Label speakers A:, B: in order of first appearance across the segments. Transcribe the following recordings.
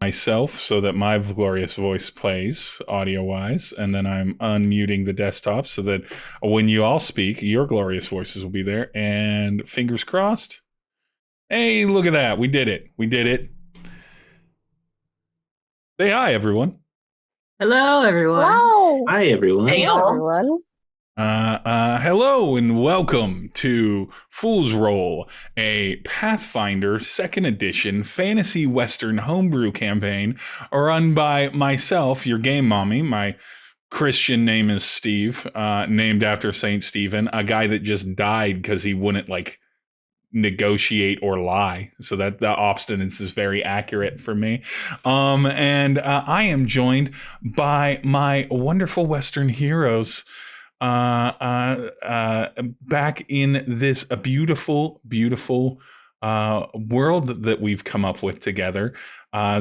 A: myself so that my glorious voice plays audio-wise, and then I'm unmuting the desktop so that when you all speak, your glorious voices will be there, and fingers crossed. Hey, look at that. We did it. We did it. Say hi, everyone.
B: Hello, everyone.
C: Wow.
D: Hi, everyone.
C: Hey, everyone.
A: Hello and welcome to Fool's Roll, a Pathfinder 2nd edition fantasy western homebrew campaign run by myself, your game mommy. My Christian name is Steve, named after Saint Stephen, a guy that just died because he wouldn't negotiate or lie. So that the obstinance is very accurate for me. And I am joined by my wonderful Western heroes back in this beautiful world that we've come up with together.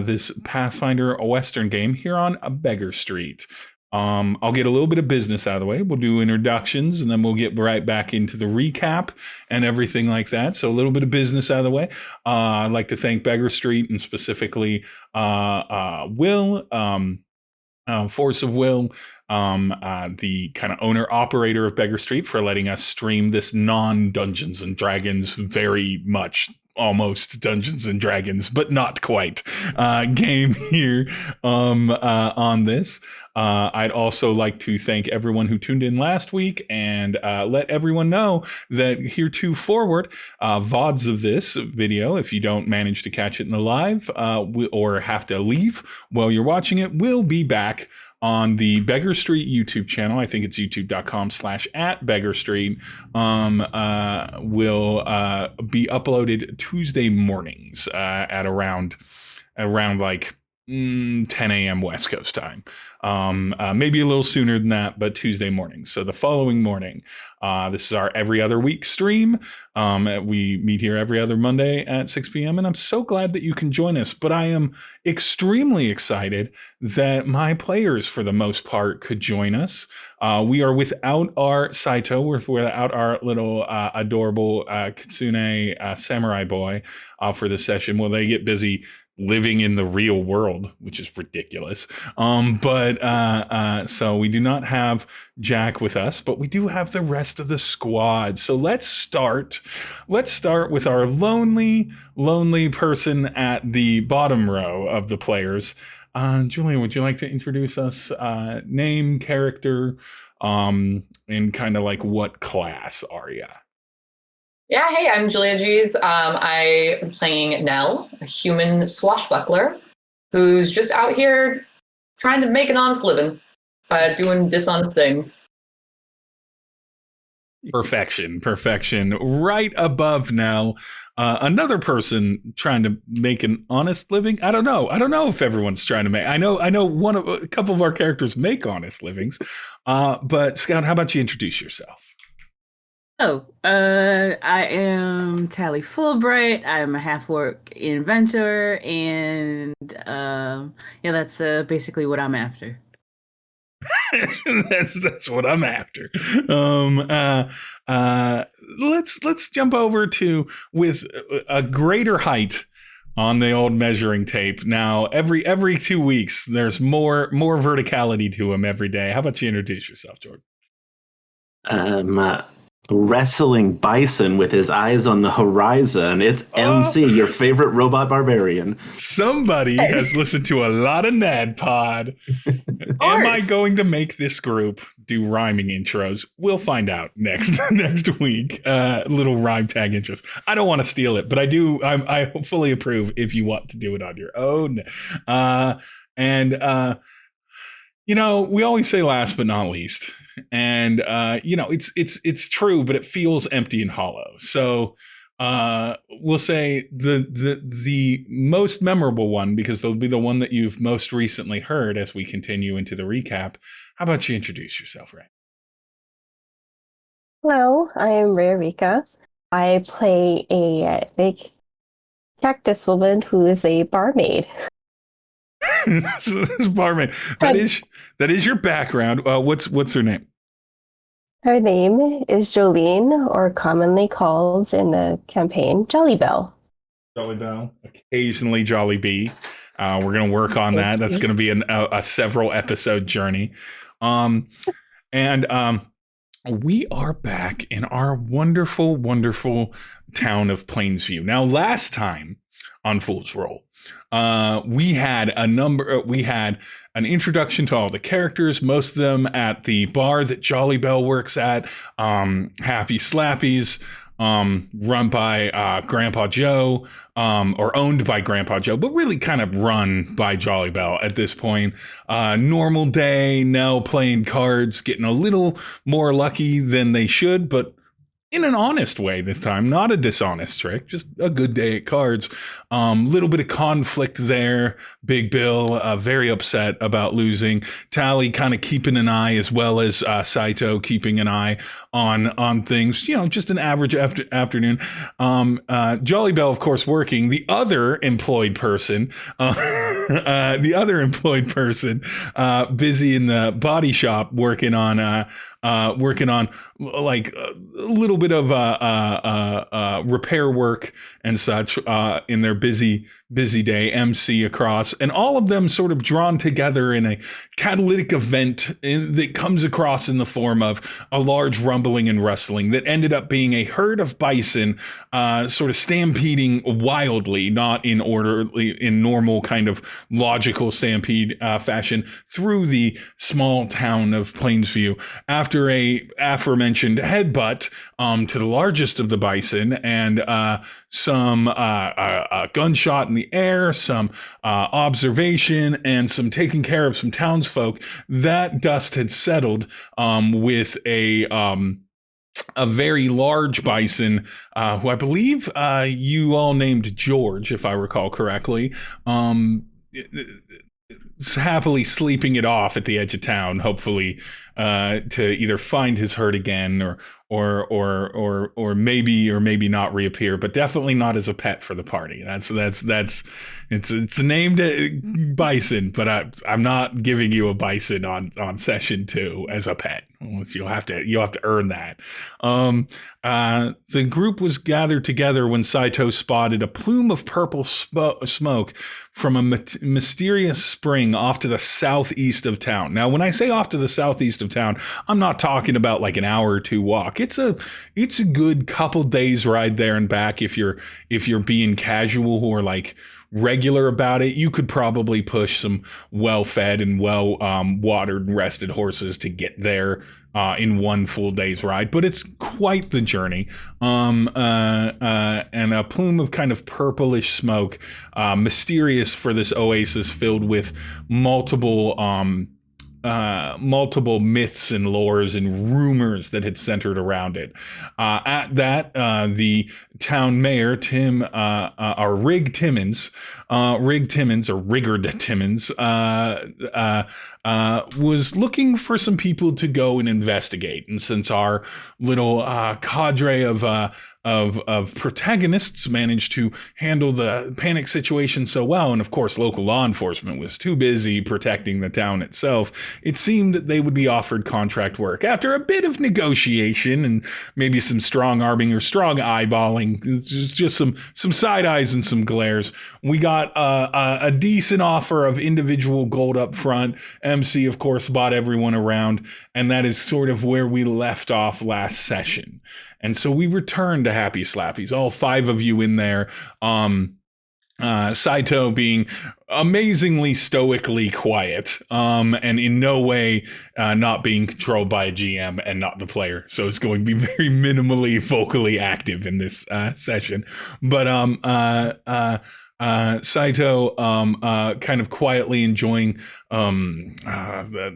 A: This Pathfinder Western game here on Beggarstreet. I'll get a little bit of business out of the way. We'll do introductions, and then we'll get right back into the recap and everything like that. So a little bit of business out of the way. I'd like to thank Beggarstreet and specifically Will, Force of Will, the kind of owner-operator of Beggarstreet, for letting us stream this non-Dungeons & Dragons, very much almost Dungeons & Dragons, but not quite, game here on this. I'd also like to thank everyone who tuned in last week and let everyone know that heretofore, VODs of this video, if you don't manage to catch it in the live or have to leave while you're watching it, will be back on the Beggarstreet YouTube channel. I think it's youtube.com/@Beggarstreet. Will be uploaded Tuesday mornings at around 10 a.m. West Coast time. Maybe a little sooner than that, but Tuesday morning. So the following morning, this is our every other week stream. We meet here every other Monday at 6 p.m. And I'm so glad that you can join us. But I am extremely excited that my players, for the most part, could join us. We are without our Saito. We're without our little adorable Kitsune samurai boy for this session. Well, they get busy living in the real world, which is ridiculous. So we do not have Jack with us, but we do have the rest of the squad. So let's start with our lonely person at the bottom row of the players. Julian, would you like to introduce us, name, character, and kind of like what class are you?
C: Yeah, hey, I'm Julia G's. I am playing Nell, a human swashbuckler who's just out here trying to make an honest living by doing dishonest things.
A: Perfection. Right above Nell, another person trying to make an honest living. I don't know if everyone's trying to make. I know a couple of our characters make honest livings. But Scout, how about you introduce yourself?
B: I am Tally Fulbright. I'm a half-orc inventor, and that's basically what I'm after.
A: that's what I'm after. Let's jump over to with a greater height on the old measuring tape. Now, every 2 weeks, there's more verticality to him every day. How about you introduce yourself, Jordan?
D: Wrestling bison with his eyes on the horizon. It's MC, your favorite robot barbarian.
A: Somebody has listened to a lot of NADPod. Am I going to make this group do rhyming intros? We'll find out next week. Little rhyme tag intros. I don't want to steal it, but I do. I fully approve if you want to do it on your own. We always say last but not least. And it's true, but it feels empty and hollow. So we'll say the most memorable one, because they'll be the one that you've most recently heard as we continue into the recap. How about you introduce yourself, Ray?
E: Hello, I am Ray Rika. I play a big cactus woman who is a barmaid.
A: Barmaid. That is your background. What's her name?
E: Her name is Jolene, or commonly called in the campaign Jolly Bell.
A: Jolly Bell, occasionally Jolly Bee. We're going to work on that. That's going to be a several episode journey. We are back in our wonderful, wonderful town of Plainsview. Now, last time on Fool's Roll, we had an introduction to all the characters, most of them at the bar that Jolly Bell works at, Happy Slappies, run by Grandpa Joe, or owned by Grandpa Joe, but really kind of run by Jolly Bell at this point. Normal day, Nell playing cards, getting a little more lucky than they should, but in an honest way this time, not a dishonest trick, just a good day at cards. Little bit of conflict there. Big Bill very upset about losing. Tally kind of keeping an eye, as well as Saito keeping an eye on things. Just an average afternoon. Jolly Bell, of course, working. The other employed person, busy in the body shop working on like a little bit of repair work and such in their busy day, MC across, and all of them sort of drawn together in a catalytic event that comes across in the form of a large rumbling and rustling that ended up being a herd of bison sort of stampeding wildly, not in normal kind of logical stampede fashion, through the small town of Plainsview after a aforementioned headbutt to the largest of the bison, and some gunshot in the air, some observation, and some taking care of some townsfolk. That dust had settled with a very large bison, who I believe you all named George, if I recall correctly. Happily sleeping it off at the edge of town, hopefully to either find his herd again, or maybe not reappear, but definitely not as a pet for the party. It's named bison, but I'm not giving you a bison on session 2 as a pet. You'll have to earn that. The group was gathered together when Saito spotted a plume of purple smoke from a mysterious spring off to the southeast of town. Now, when I say off to the southeast of town, I'm not talking about like an hour or two walk. It's a good couple days ride there and back. If you're being casual or like regular about it, you could probably push some well-fed and watered and rested horses to get there in one full day's ride, but it's quite the journey. And a plume of kind of purplish smoke, mysterious for this oasis filled with multiple myths and lores and rumors that had centered around it. At that, the town mayor, Rigg Timmons, was looking for some people to go and investigate. And since our little cadre of protagonists managed to handle the panic situation so well, and of course local law enforcement was too busy protecting the town itself, it seemed that they would be offered contract work. After a bit of negotiation and maybe some strong arming or strong eyeballing, just some side eyes and some glares, we got a decent offer of individual gold up front. MC, of course, bought everyone around, and that is sort of where we left off last session. And so we returned to Happy Slappies, all 5 of you in there. Saito being amazingly stoically quiet, and in no way not being controlled by a GM and not the player. So it's going to be very minimally vocally active in this session. But Saito kind of quietly enjoying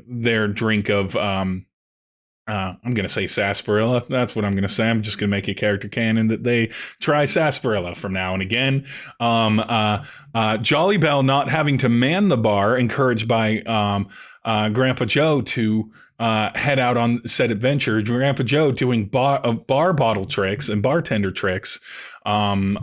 A: their drink of I'm going to say sarsaparilla. That's what I'm going to say. I'm just going to make a character canon that they try sarsaparilla from now and again. Jolly Bell not having to man the bar, encouraged by Grandpa Joe to head out on said adventure. Grandpa Joe doing bar bottle tricks and bartender tricks in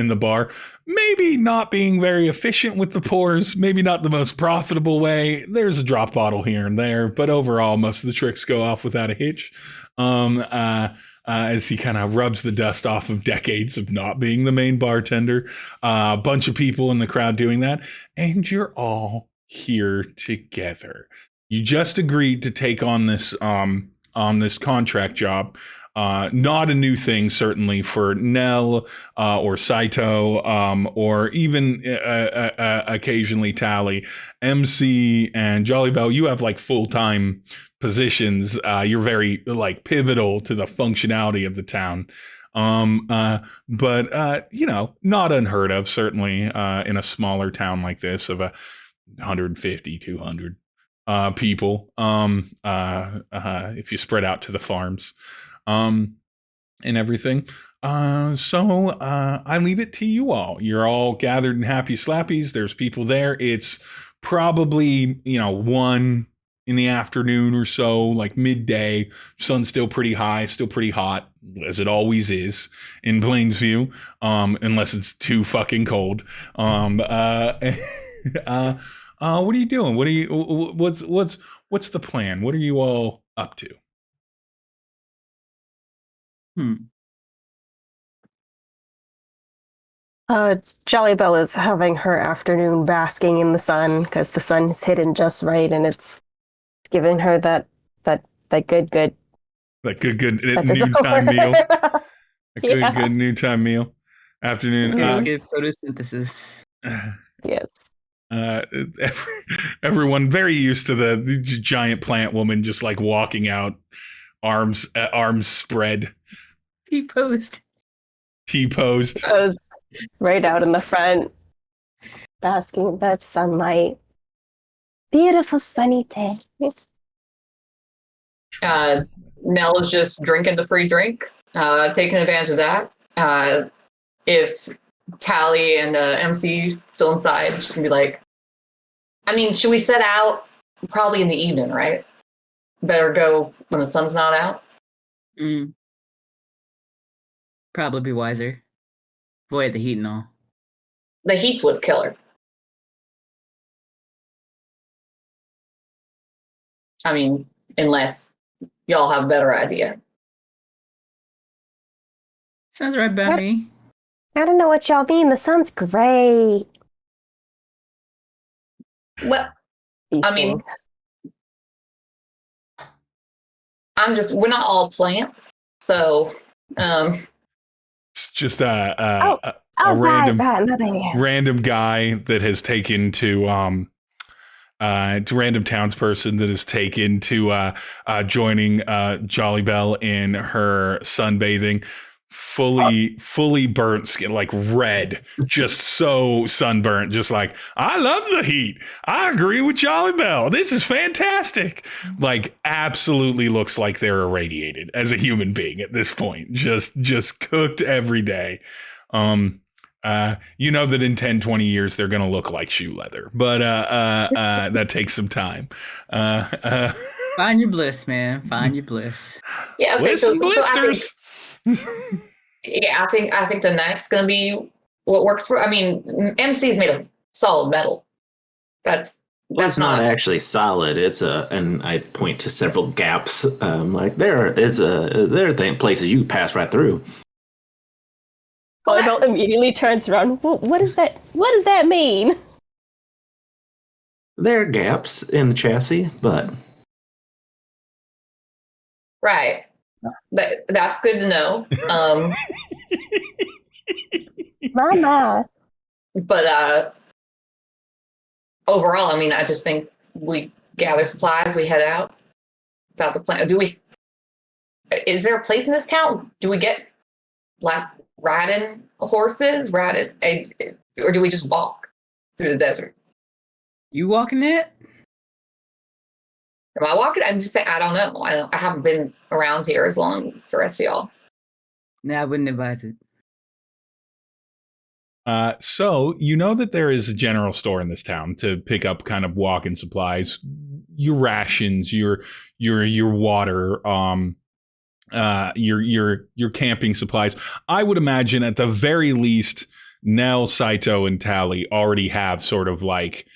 A: the bar. Maybe not being very efficient with the pours, maybe not the most profitable way. There's a drop bottle here and there, but overall, most of the tricks go off without a hitch. as he kind of rubs the dust off of decades of not being the main bartender. A bunch of people in the crowd doing that, and you're all here together. You just agreed to take on this contract job. Not a new thing, certainly, for Nell or Saito, or even occasionally Tally. MC and Jolly Bell, you have like full-time positions. You're very like pivotal to the functionality of the town. But you know, not unheard of, certainly, in a smaller town like this of 150, 200 people, if you spread out to the farms. And everything. So I leave it to you all. You're all gathered in happy slappies. There's people there. It's probably, 1 in the afternoon or so, like midday. Sun's still pretty high, still pretty hot, as it always is in Plainsview, unless it's too fucking cold. What are you doing? What's the plan? What are you all up to?
E: Jolly Bell is having her afternoon basking in the sun because the sun is hidden just right, and it's giving her that good
A: Like good noontime meal. A good noontime meal. Afternoon.
B: Good photosynthesis.
E: Yes.
A: Everyone very used to the giant plant woman just like walking out, arms spread.
B: T-posed.
E: I was right out in the front, basking in that sunlight. Beautiful sunny day.
C: Nell is just drinking the free drink, taking advantage of that. If Tally and MC still inside, she's gonna be like, I mean, should we set out probably in the evening, right? Better go when the sun's not out.
B: Probably be wiser. Avoid the heat and all.
C: The heat's what's killer. I mean, unless y'all have a better idea.
B: Sounds right about me.
E: I don't know what y'all mean. The sun's great.
C: Well, I mean, we're not all plants, so
A: it's just a random guy that has taken to random townsperson that has taken to joining Jolly Bell in her sunbathing. Fully burnt skin, like red, just so sunburnt, just like, I love the heat. I agree with Jolly Bell. This is fantastic. Like, absolutely looks like they're irradiated as a human being at this point. Just cooked every day. You know that in 10, 20 years, they're going to look like shoe leather, but that takes some time.
B: Find your bliss, man. Find your bliss.
C: Yeah, okay,
A: bliss and blisters.
C: Yeah, I think the night's gonna be what works for. I mean, MC is made of solid metal. That's
D: not actually solid. It's and I point to several gaps. Like there are places you pass right through.
E: Volleyball immediately turns around. What does that mean?
D: There are gaps in the chassis, but
C: right. That's good to know.
E: Mama.
C: But overall, I mean, I just think we gather supplies, we head out without the plan. Is there a place in this town? Do we get like riding horses, or do we just walk through the desert?
B: You walking it?
C: Am I walking? I'm just saying, I don't know. I haven't been around here as long as the rest of y'all.
B: No, I wouldn't advise it.
A: So you know that there is a general store in this town to pick up kind of walking supplies, your rations, your water, your camping supplies. I would imagine at the very least, Nell, Saito, and Tally already have sort of like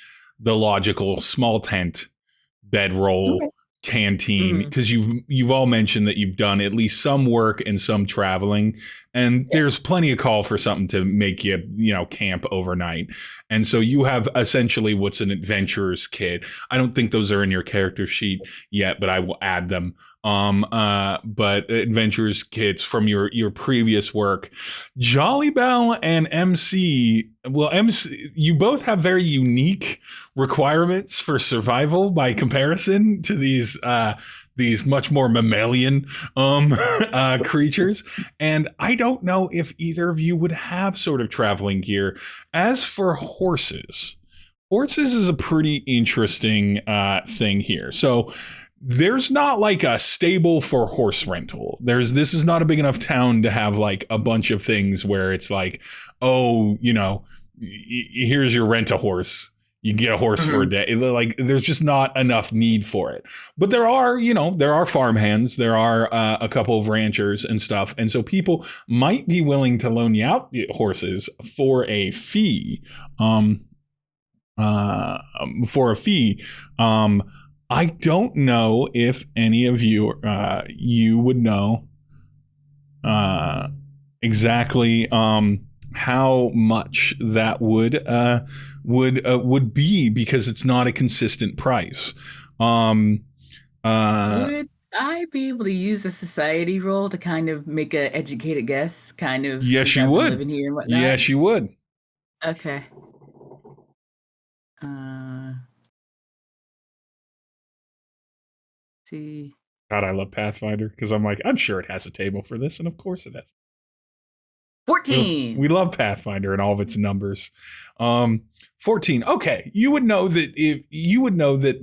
A: the logical small tent, bedroll, canteen, because you've all mentioned that you've done at least some work and some traveling, and there's plenty of call for something to make you camp overnight. And so you have essentially what's an adventurer's kit. I don't think those are in your character sheet yet, but I will add them. But adventurer's kits from your previous work. Jolly Bell and MC, well, MC, you both have very unique requirements for survival by comparison to these much more mammalian creatures. And I don't know if either of you would have sort of traveling gear. As for horses is a pretty interesting thing here. So there's not like a stable for horse rental. This is not a big enough town to have like a bunch of things where it's like, oh, here's your rent a horse. You can get a horse for a day. Like, there's just not enough need for it. But there are farmhands. There are a couple of ranchers and stuff. And so people might be willing to loan you out horses for a fee. I don't know if any of you would know exactly how much that would be, because it's not a consistent price.
B: Would I be able to use a society roll to kind of make an educated guess?
A: Yes, you would.
B: Living here and whatnot?
A: Yes, you would.
B: Okay. See.
A: God, I love Pathfinder, because I'm sure it has a table for this, and of course it has.
B: 14.
A: We love Pathfinder and all of its numbers. 14. Okay, you would know that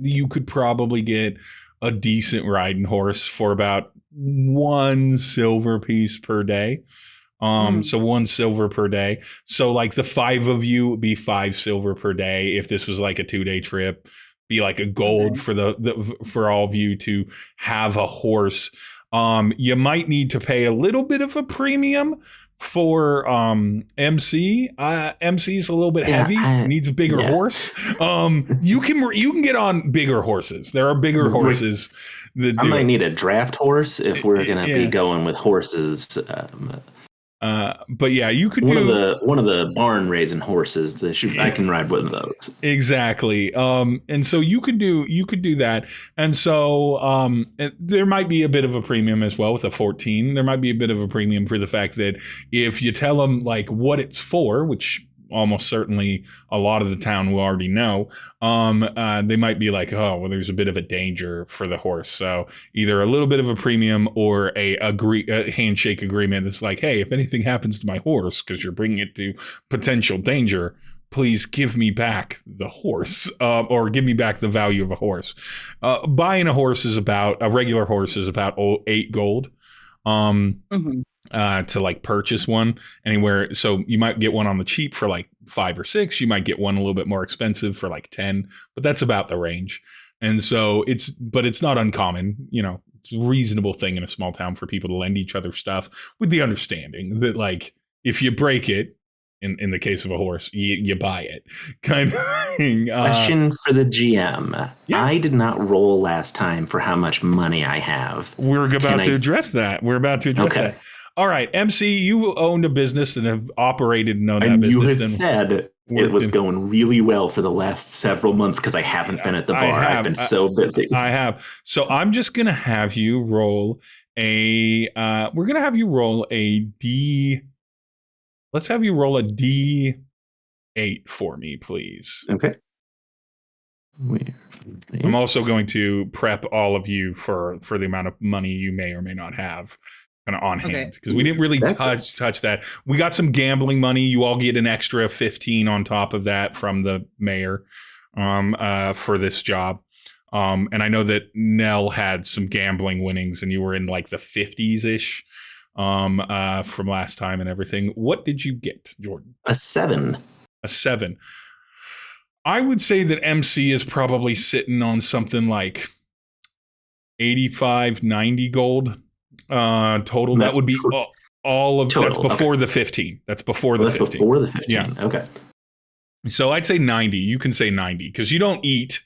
A: you could probably get a decent riding horse for about 1 silver piece per day. So 1 silver per day. So like the 5 of you would be 5 silver per day. If this was like a 2-day trip, be like a gold for for all of you to have a horse. You might need to pay a little bit of a premium for MC. MC's a little bit heavy, needs a bigger horse. You can get on bigger horses. There are bigger horses that
D: I might need a draft horse if we're gonna be going with horses.
A: But yeah, you could
D: one of the barn raising horses. I can ride one of those.
A: Exactly. And so you could do that. And so there might be a bit of a premium as well with a 14. There might be a bit of a premium for the fact that if you tell them like what it's for, which almost certainly a lot of the town will already know, they might be like, oh, well, there's a bit of a danger for the horse. So either a little bit of a premium or a handshake agreement that's like, hey, if anything happens to my horse because you're bringing it to potential danger, please give me back the horse, or give me back the value of a horse. Buying a regular horse is about 8 gold. To like purchase one anywhere. So you might get one on the cheap for like 5 or 6. You might get one a little bit more expensive for like 10, but that's about the range. And so it's not uncommon, it's a reasonable thing in a small town for people to lend each other stuff with the understanding that like, if you break it, in the case of a horse, you buy it, kind of thing.
D: Question for the GM. Yeah. I did not roll last time for how much money I have.
A: We're about to address that. That. All right, MC, you owned a business and have operated and owned that business.
D: You had said it was going really well for the last several months because I haven't been at the bar. I've been so busy.
A: I have. So I'm just going to have you roll we're going to have you roll a D. Let's have you roll a D8 for me, please.
D: Okay.
A: I'm also going to prep all of you for the amount of money you may or may not have kind of on hand, because we didn't really touch that. We got some gambling money. You all get an extra 15 on top of that from the mayor for this job. And I know that Nell had some gambling winnings and you were in like the 50s-ish from last time and everything. What did you get, Jordan?
D: A 7.
A: A 7. I would say that MC is probably sitting on something like 85, 90 gold total. That would be all of total. That's before the 15. That's before the 15.
D: Before the 15.
A: Yeah.
D: Okay.
A: So I'd say 90. You can say 90 because you don't eat,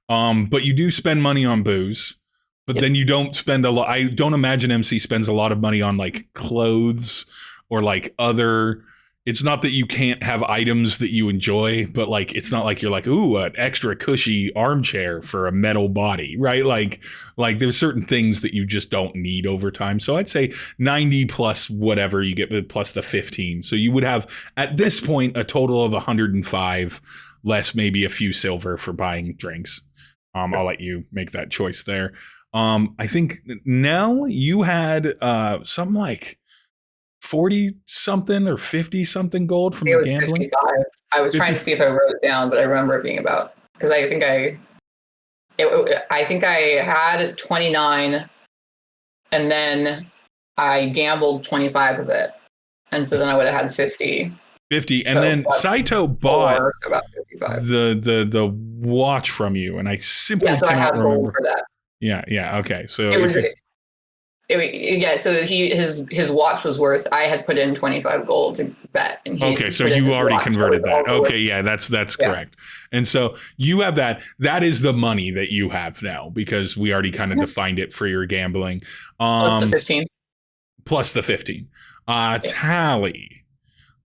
A: but you do spend money on booze. But then you don't spend a lot. I don't imagine MC spends a lot of money on like clothes or like other. It's not that you can't have items that you enjoy, but like it's not like you're like, ooh, an extra cushy armchair for a metal body, right? Like there's certain things that you just don't need over time. So I'd say 90 plus whatever you get, plus the 15. So you would have at this point a total of 105, less maybe a few silver for buying drinks. I'll let you make that choice there. I think Nell, you had some like 40 something or 50 something gold from
C: it was
A: gambling.
C: 55. I was trying to see if I wrote it down, but I remember it being about, because I think I had 29 and then I gambled 25 of it. And so then I would have had 50.
A: 50. And then Saito bought
C: about 55.
A: the watch from you, and I simply
C: so I
A: cannot
C: have
A: remember.
C: gold for that.
A: Yeah, okay. So
C: so his watch was worth, I had put in 25 gold to bet. And
A: okay, so you already converted that. Okay, yeah, that's correct. And so you have that. That is the money that you have now, because we already kind of defined it for your gambling.
C: Plus the 15.
A: Plus the 15. Tally.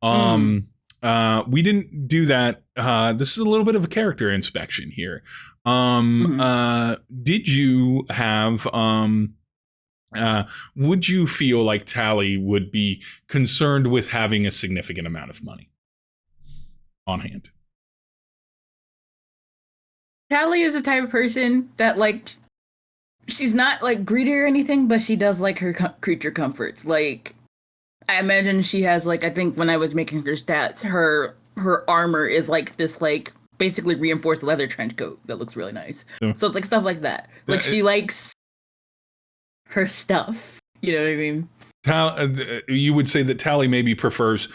A: We didn't do that. This is a little bit of a character inspection here. Did you have would you feel like Tally would be concerned with having a significant amount of money on hand?
B: Tally is the type of person that, like, she's not like greedy or anything, but she does like her creature comforts. Like, I imagine she has, like, I think when I was making her stats, her armor is like this, like, basically reinforced leather trench coat that looks really nice. So it's like stuff like that. Like, she likes her stuff. You know what I mean?
A: You would say that Tally maybe prefers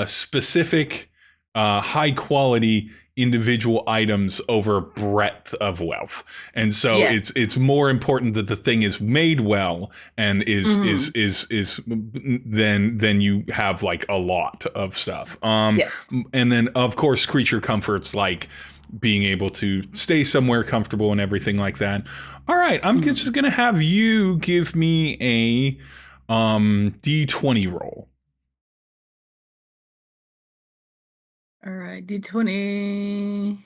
A: specific, high quality individual items over breadth of wealth, and so it's more important that the thing is made well and is than you have like a lot of stuff. And then of course creature comforts like being able to stay somewhere comfortable and everything like that. All right, I'm just gonna have you give me a D20 roll.
B: All right, D20.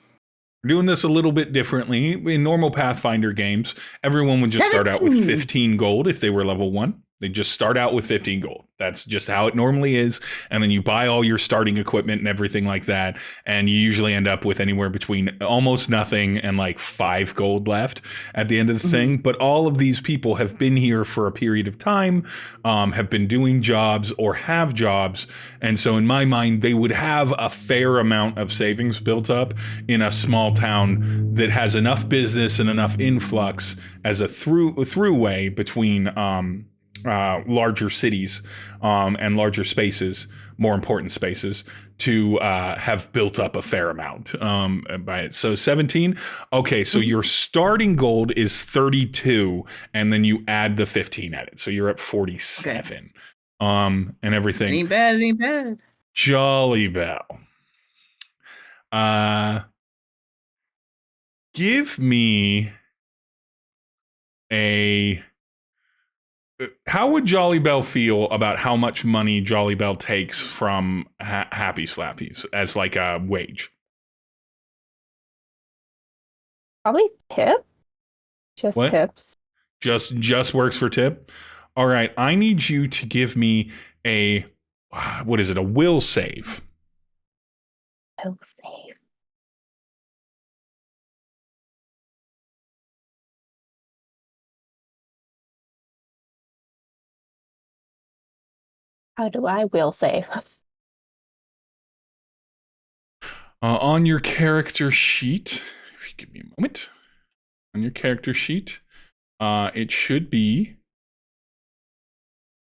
A: We're doing this a little bit differently. In normal Pathfinder games, everyone would just start out with 15 gold if they were level 1. They just start out with 15 gold. That's just how it normally is. And then you buy all your starting equipment and everything like that. And you usually end up with anywhere between almost nothing and like 5 gold left at the end of the thing. But all of these people have been here for a period of time, have been doing jobs or have jobs. And so in my mind, they would have a fair amount of savings built up in a small town that has enough business and enough influx as a throughway between larger cities and larger spaces, more important spaces, to have built up a fair amount by it. So 17. Okay, so your starting gold is 32, and then you add the 15 at it. So you're at 47. Okay. And everything.
B: It ain't bad.
A: Jolly Bell. Give me a... How would Jolly Bell feel about how much money Jolly Bell takes from Happy Slappies as like a wage?
E: Probably tip. Just
A: what?
E: Tips.
A: Just works for tip? All right, I need you to give me a, what is it, a will save.
E: Will save. How do I will save?
A: On your character sheet, if you give me a moment, on your character sheet, it should be...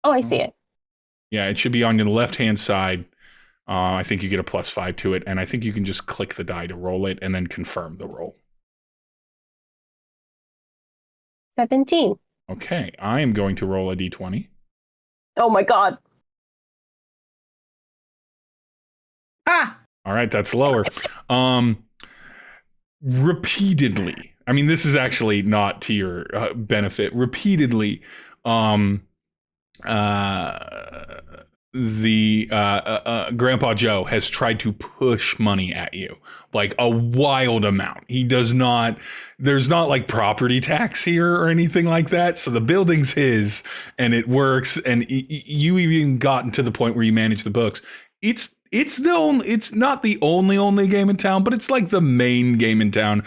E: Oh, I see it.
A: Yeah, it should be on your left-hand side. I think you get a +5 to it, and I think you can just click the die to roll it and then confirm the roll.
E: 17.
A: Okay, I am going to roll a d20.
E: Oh my god.
B: Ah!
A: All right, that's lower. Repeatedly I mean, this is actually not to your benefit. Repeatedly, Grandpa Joe has tried to push money at you, like a wild amount. He does not, there's not like property tax here or anything like that. So the building's his and it works. And you even gotten to the point where you manage the books. It's not the only game in town, but it's like the main game in town,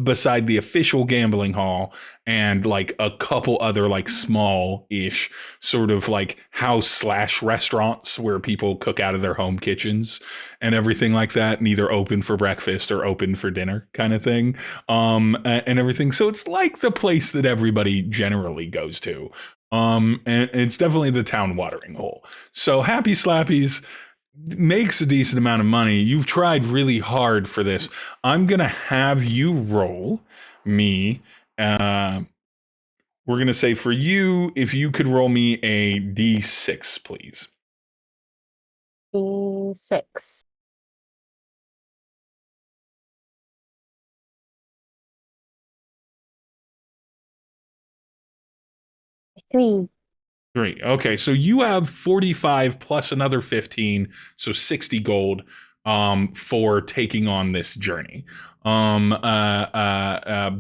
A: beside the official gambling hall and like a couple other like small-ish sort of like house/restaurants where people cook out of their home kitchens and everything like that, and either open for breakfast or open for dinner kind of thing, and everything. So it's like the place that everybody generally goes to. And it's definitely the town watering hole. So Happy Slappies makes a decent amount of money. You've tried really hard for this. I'm going to have you roll me. We're going to say for you, if you could roll me a D6, please.
E: D6. Three.
A: Okay, so you have 45 plus another 15, so 60 gold for taking on this journey. But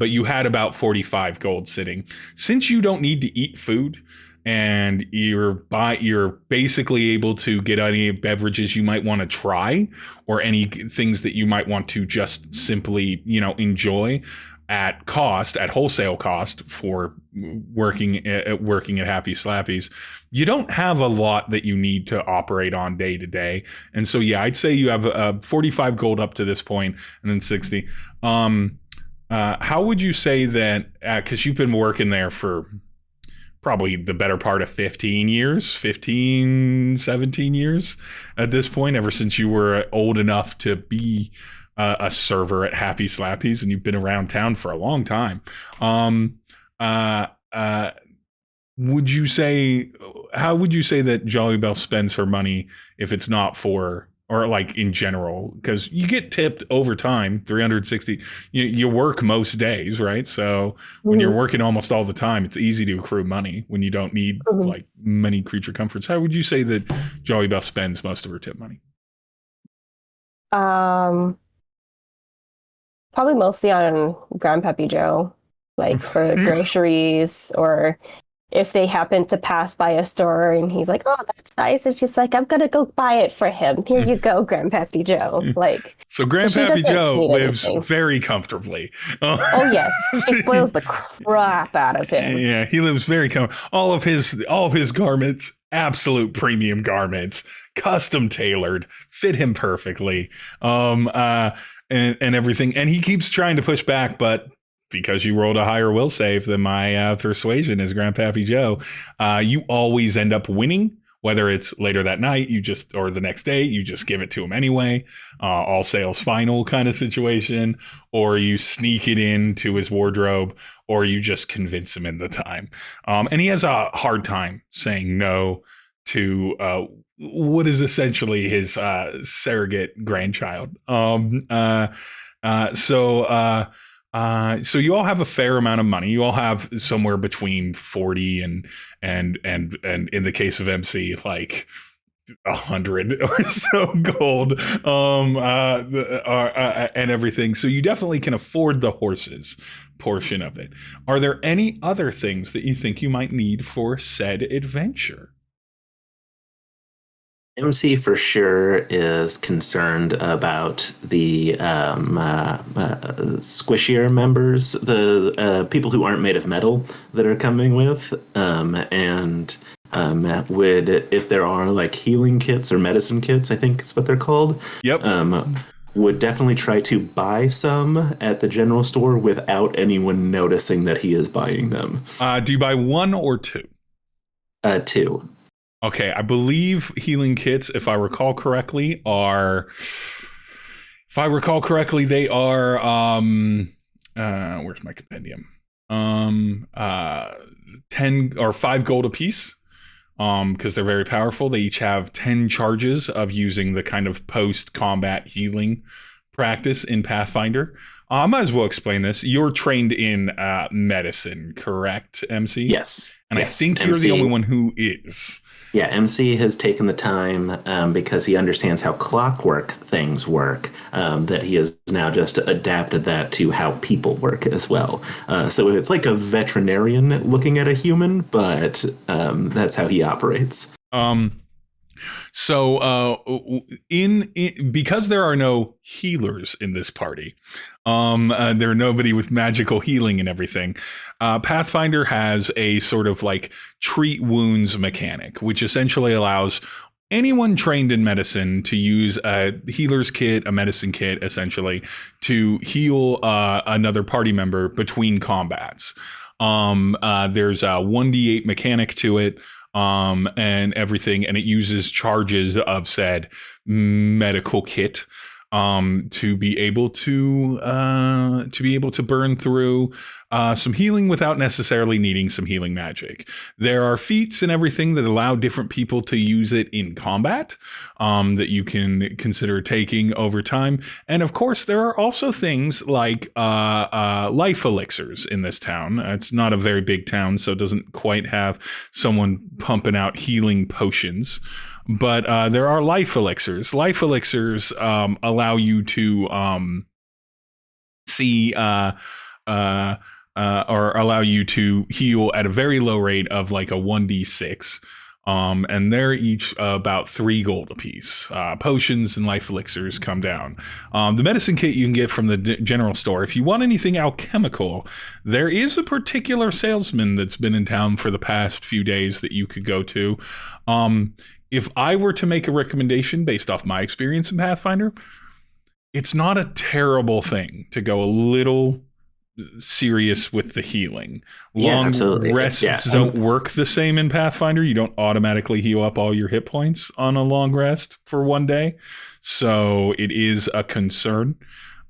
A: you had about 45 gold sitting. Since you don't need to eat food and you're basically able to get any beverages you might want to try or any things that you might want to just simply, enjoy at wholesale cost for working at Happy Slappies, you don't have a lot that you need to operate on day to day. And so, yeah, I'd say you have 45 gold up to this point and then 60. How would you say that, because you've been working there for probably the better part of 17 years at this point, ever since you were old enough to be a server at Happy Slappies, and you've been around town for a long time. Would you say, how would you say that Jolly Bell spends her money if it's not for, or like in general, because you get tipped over time, 360, you work most days, right? So when you're working almost all the time, it's easy to accrue money when you don't need like many creature comforts. How would you say that Jolly Bell spends most of her tip money?
E: Probably mostly on Grandpappy Joe, like for groceries, or if they happen to pass by a store and he's like, "Oh, that's nice," and she's like, "I'm gonna go buy it for him. Here you go, Grandpappy Joe." Like,
A: so Grandpappy Joe lives very comfortably.
E: Oh yes, she spoils the crap out of him.
A: Yeah, he lives very all of his garments, absolute premium garments, custom tailored, fit him perfectly. And everything. And he keeps trying to push back, but because you rolled a higher will save than my persuasion as Grandpappy Joe, you always end up winning, whether it's later that night, or the next day, you just give it to him anyway, all sales final kind of situation, or you sneak it into his wardrobe, or you just convince him in the time. And he has a hard time saying no to what is essentially his surrogate grandchild. So you all have a fair amount of money. You all have somewhere between 40 and in the case of MC, like 100 or so gold, and everything. So you definitely can afford the horses portion of it. Are there any other things that you think you might need for said adventure?
D: MC for sure is concerned about the squishier members, the people who aren't made of metal that are coming with, and would, if there are like healing kits or medicine kits, I think is what they're called.
A: Yep.
D: Would definitely try to buy some at the general store without anyone noticing that he is buying them.
A: Do you buy one or two?
D: Two.
A: Okay, I believe healing kits, if I recall correctly, they are where's my compendium? 10 or 5 gold apiece. Because they're very powerful. They each have 10 charges of using the kind of post-combat healing practice in Pathfinder. I might as well explain this. You're trained in medicine, correct, MC?
D: Yes.
A: And
D: yes.
A: I think you're
D: MC,
A: the only one who is.
D: Yeah, MC has taken the time because he understands how clockwork things work, that he has now just adapted that to how people work as well. So it's like a veterinarian looking at a human, but that's how he operates.
A: So because there are no healers in this party, there are nobody with magical healing and everything. Pathfinder has a sort of like treat wounds mechanic, which essentially allows anyone trained in medicine to use a healer's kit, a medicine kit, essentially, to heal another party member between combats. There's a 1d8 mechanic to it. And everything, and it uses charges of said medical kit to be able to burn through some healing without necessarily needing some healing magic. There are feats and everything that allow different people to use it in combat that you can consider taking over time. And of course, there are also things like life elixirs in this town. It's not a very big town, so it doesn't quite have someone pumping out healing potions. But there are life elixirs. Life elixirs allow you to see or allow you to heal at a very low rate of like a 1d6. And they're each about 3 gold apiece. Potions and life elixirs come down. The medicine kit you can get from the general store. If you want anything alchemical, there is a particular salesman that's been in town for the past few days that you could go to. If I were to make a recommendation based off my experience in Pathfinder, it's not a terrible thing to go a little serious with the healing. Long rests don't work the same in Pathfinder. You don't automatically heal up all your hit points on a long rest for one day. So it is a concern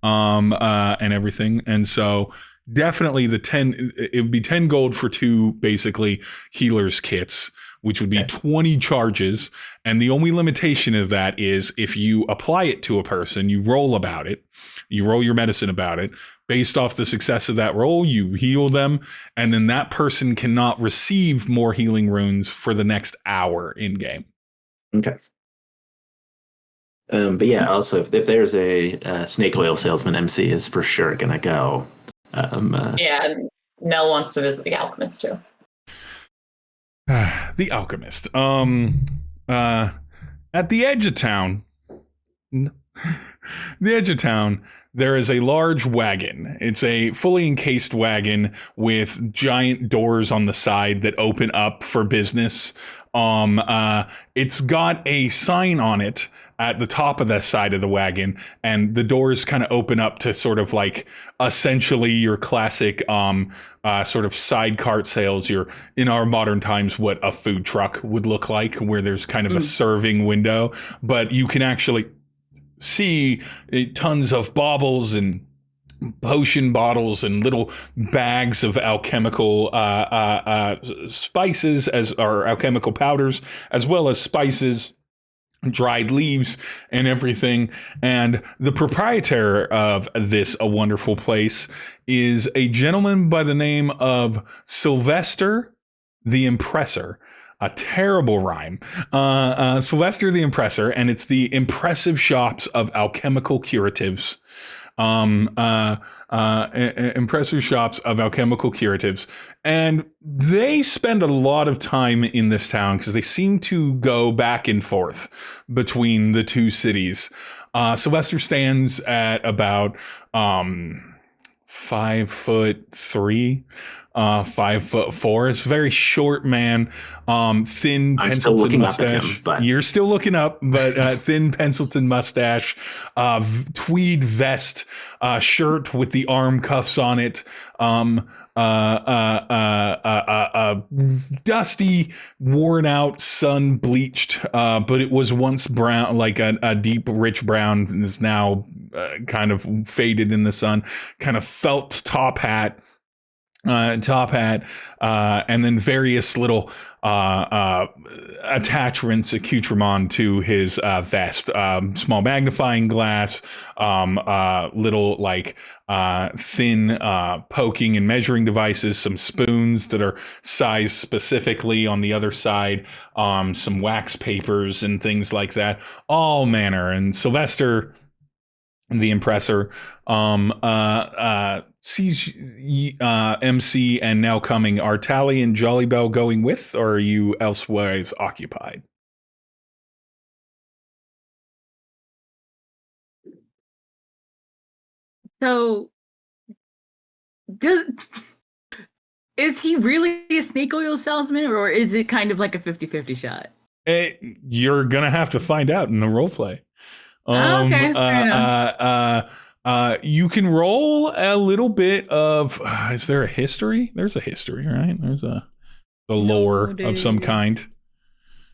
A: and everything. And so definitely it would be 10 gold for 2 basically healer's kits, which would be 20 charges. And the only limitation of that is if you apply it to a person, you roll your medicine about it. Based off the success of that roll, you heal them, and then that person cannot receive more healing runes for the next hour in game.
D: Okay. But yeah, also if there's a snake oil salesman, MC is for sure gonna go.
C: Yeah, and Nell wants to visit the alchemist too.
A: The alchemist. At the edge of town. The edge of town, there is a large wagon. It's a fully encased wagon with giant doors on the side that open up for business. It's got a sign on it at the top of the side of the wagon, and the doors kind of open up to sort of like essentially your classic sort of side cart sales. You're in our modern times what a food truck would look like, where there's kind of a serving window, but you can actually see tons of baubles and potion bottles and little bags of alchemical spices or alchemical powders, as well as spices, dried leaves, and everything. And the proprietor of this a wonderful place is a gentleman by the name of Sylvester the Impressor. A terrible rhyme. Sylvester the Impressor, and it's the impressive shops of alchemical curatives. Impressive shops of alchemical curatives. And they spend a lot of time in this town because they seem to go back and forth between the two cities. Sylvester stands at about 5'3". 5'4". It's a very short man, thin Pencilton mustache. You're still looking up, but thin Pencilton mustache, tweed vest, shirt with the arm cuffs on it, dusty, worn out, sun bleached, but it was once brown, like a deep, rich brown, and is now kind of faded in the sun. Kind of felt top hat. top hat, and then various little attachments, accoutrement to his vest. Small magnifying glass, little like thin poking and measuring devices, some spoons that are sized specifically on the other side, some wax papers and things like that, all manner. And Sylvester, the impressor, sees MC and now coming. Are Tally and Jolly Bell going with, or are you elsewhere occupied?
B: So, is he really a snake oil salesman, or is it kind of like a 50-50 shot?
A: You're gonna have to find out in the roleplay.
B: Okay,
A: You can roll a little bit of. Is there a history? There's a history, right? There's a lore of some kind.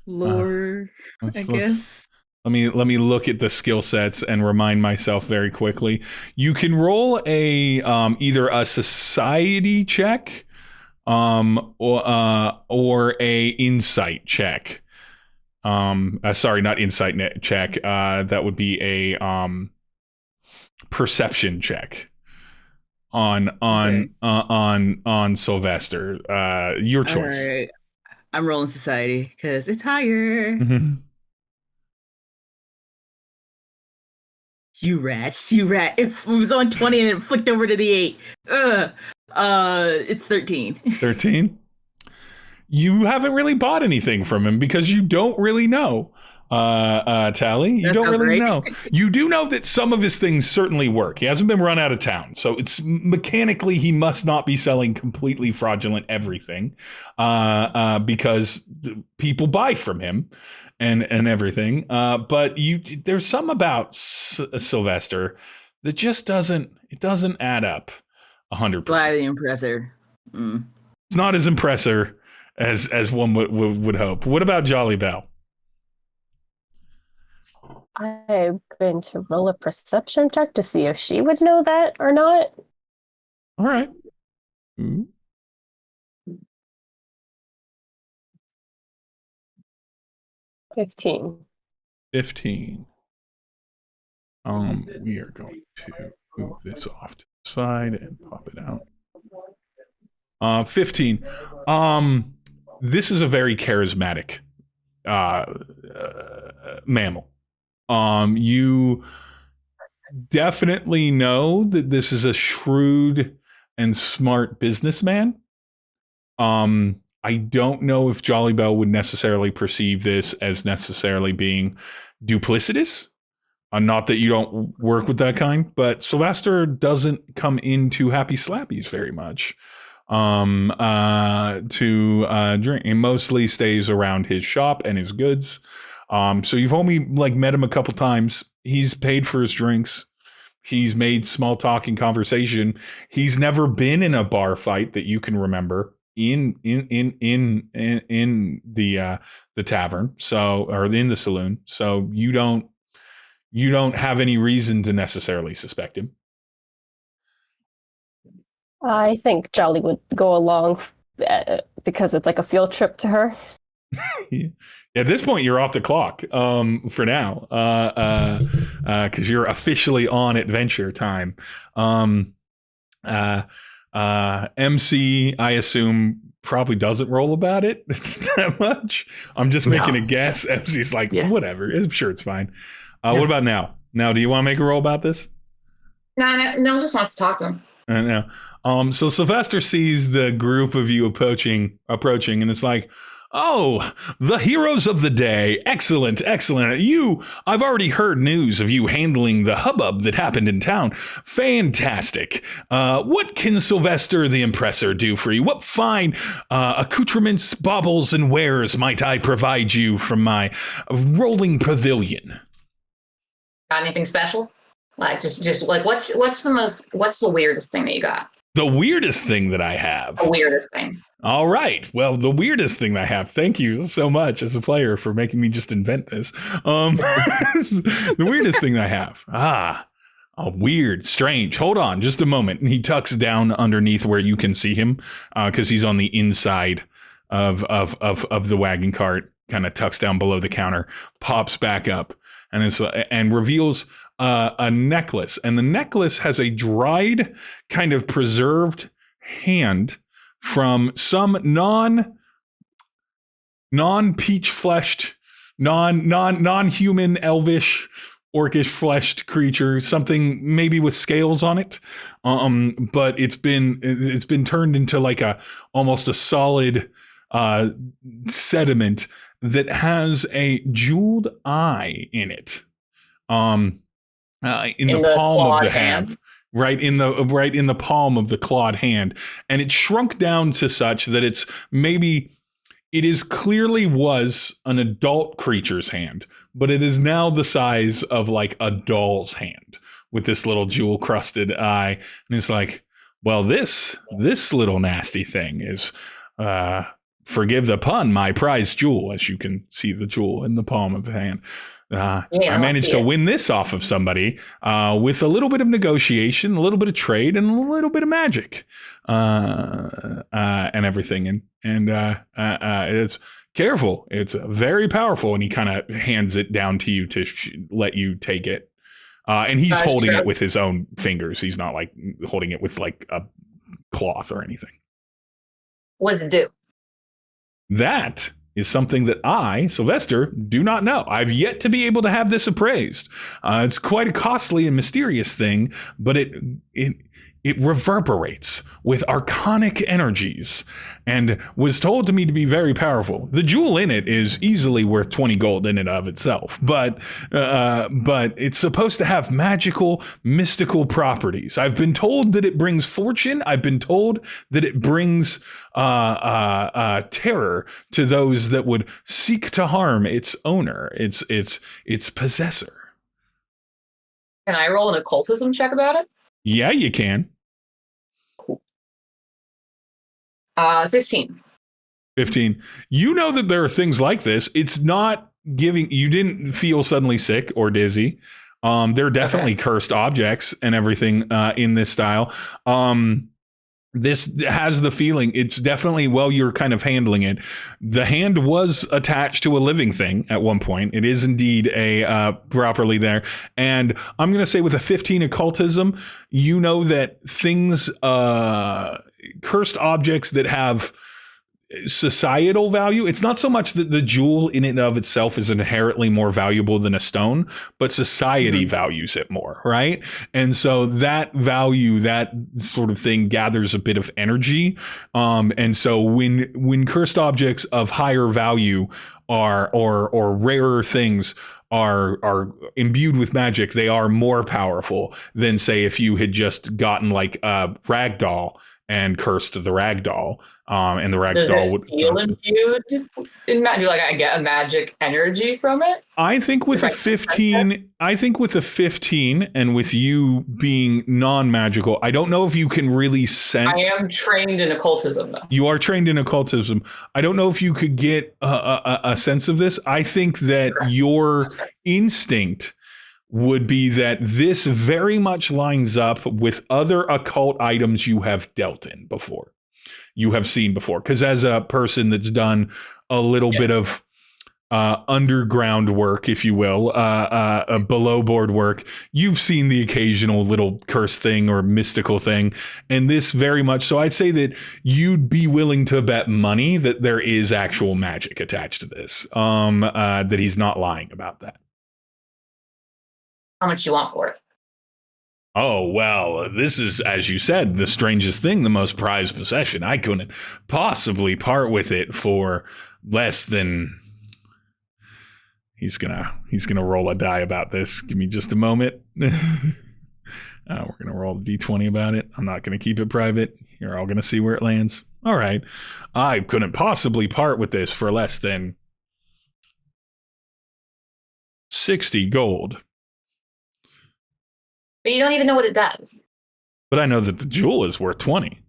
B: Lore, I guess.
A: Let me look at the skill sets and remind myself very quickly. You can roll a either a society check, or a insight check. Sorry, not insight check. That would be a perception check on Sylvester. Your choice.
B: All right. I'm rolling society because it's higher.
A: Mm-hmm.
B: You rat. If it was on 20 and it flicked over to the 8. It's 13.
A: 13. You haven't really bought anything from him because you don't really know. Tally, you don't really know. You do know that some of his things certainly work. He hasn't been run out of town, so it's mechanically he must not be selling completely fraudulent everything, because people buy from him and everything. But there's some about Sylvester that just doesn't add up 100%.
B: Slightly impressor.
A: It's not as impressor as one would hope. What about Jolly Bell?
E: I'm going to roll a perception check to see if she would know that or not.
A: All right. Mm-hmm.
E: 15.
A: We are going to move this off to the side and pop it out. 15. This is a very charismatic mammal. You definitely know that this is a shrewd and smart businessman. I don't know if Jolly Bell would necessarily perceive this as necessarily being duplicitous. Not that you don't work with that kind, but Sylvester doesn't come into Happy Slappies very much to drink. He mostly stays around his shop and his goods. So you've only met him a couple times. He's paid for his drinks. He's made small talk and conversation. He's never been in a bar fight that you can remember in the tavern, or in the saloon. So you don't have any reason to necessarily suspect him.
E: I think Jolly would go along because it's like a field trip to her.
A: Yeah. At this point, you're off the clock for now, because you're officially on adventure time. MC, I assume, probably doesn't roll about it that much. I'm just making a guess. MC's like, whatever. I'm sure it's fine. What about now? Now, do you want to make a roll about this?
C: No, just wants to talk to him.
A: No. So Sylvester sees the group of you approaching, and it's like, oh, the heroes of the day. Excellent. I've already heard news of you handling the hubbub that happened in town. Fantastic. What can Sylvester the Impressor do for you? What fine accoutrements, baubles, and wares might I provide you from my rolling pavilion?
C: Got anything special? Like just like what's the weirdest thing that you got?
A: The weirdest thing that I have.
C: The weirdest thing.
A: All right. Well, the weirdest thing I have. Thank you so much as a player for making me just invent this. The weirdest thing I have. Oh, weird, strange. Hold on, just a moment. And he tucks down underneath where you can see him, because he's on the inside of the wagon cart. Kind of tucks down below the counter, pops back up, and reveals a necklace. And the necklace has a dried, kind of preserved hand from some non-peach fleshed, non-human, elvish, orcish fleshed creature, something maybe with scales on it, but it's been turned into like almost a solid sediment that has a jeweled eye in it, in the palm of the hand. Right in the palm of the clawed hand, and it shrunk down to such that it clearly was an adult creature's hand, but it is now the size of like a doll's hand with this little jewel crusted eye. And it's like, well, this little nasty thing is, forgive the pun, my prized jewel, as you can see the jewel in the palm of the hand. I managed to win this off of somebody with a little bit of negotiation, a little bit of trade, and a little bit of magic, and everything. And it's careful. It's very powerful. And he kind of hands it down to you to let you take it. And he's holding it with his own fingers. He's not like holding it with like a cloth or anything.
C: What does it do?
A: That is something that I, Sylvester, do not know. I've yet to be able to have this appraised. It's quite a costly and mysterious thing, but it reverberates with arcanic energies and was told to me to be very powerful. The jewel in it is easily worth 20 gold in and of itself, but it's supposed to have magical, mystical properties. I've been told that it brings fortune. I've been told that it brings terror to those that would seek to harm its owner, its possessor.
C: Can I roll an occultism check about it?
A: Yeah, you can.
C: Cool. 15.
A: 15. You know that there are things like this. It's not you didn't feel suddenly sick or dizzy. There are definitely cursed objects and everything in this style. This has the feeling, it's definitely, while you're kind of handling it, the hand was attached to a living thing at one point. It is indeed properly there. And I'm going to say with a 15 occultism, you know that things, cursed objects that have societal value, it's not so much that the jewel in and of itself is inherently more valuable than a stone, but society values it more, right? And so that value, that sort of thing, gathers a bit of energy. And so when cursed objects of higher value are or rarer things are imbued with magic, they are more powerful than, say, if you had just gotten like a ragdoll and cursed the ragdoll, and the ragdoll would
C: feel imbued in magic. Like I get a magic energy from it.
A: I think with a 15, and with you being non-magical, I don't know if you can really sense.
C: I am trained in occultism, though.
A: You are trained in occultism. I don't know if you could get a sense of this. I think that your instinct would be that this very much lines up with other occult items you have dealt in before, you have seen before. Because as a person that's done a little bit of underground work, if you will, below board work, you've seen the occasional little curse thing or mystical thing. And this very much so, I'd say that you'd be willing to bet money that there is actual magic attached to this, that he's not lying about that.
C: How much do you want for it?
A: Oh, well, this is, as you said, the strangest thing, the most prized possession. I couldn't possibly part with it for less than... He's gonna roll a die about this. Give me just a moment. We're gonna roll the d20 about it. I'm not gonna keep it private. You're all gonna see where it lands. All right. I couldn't possibly part with this for less than 60 gold.
C: But you don't even know what it does.
A: But I know that the jewel is worth 20.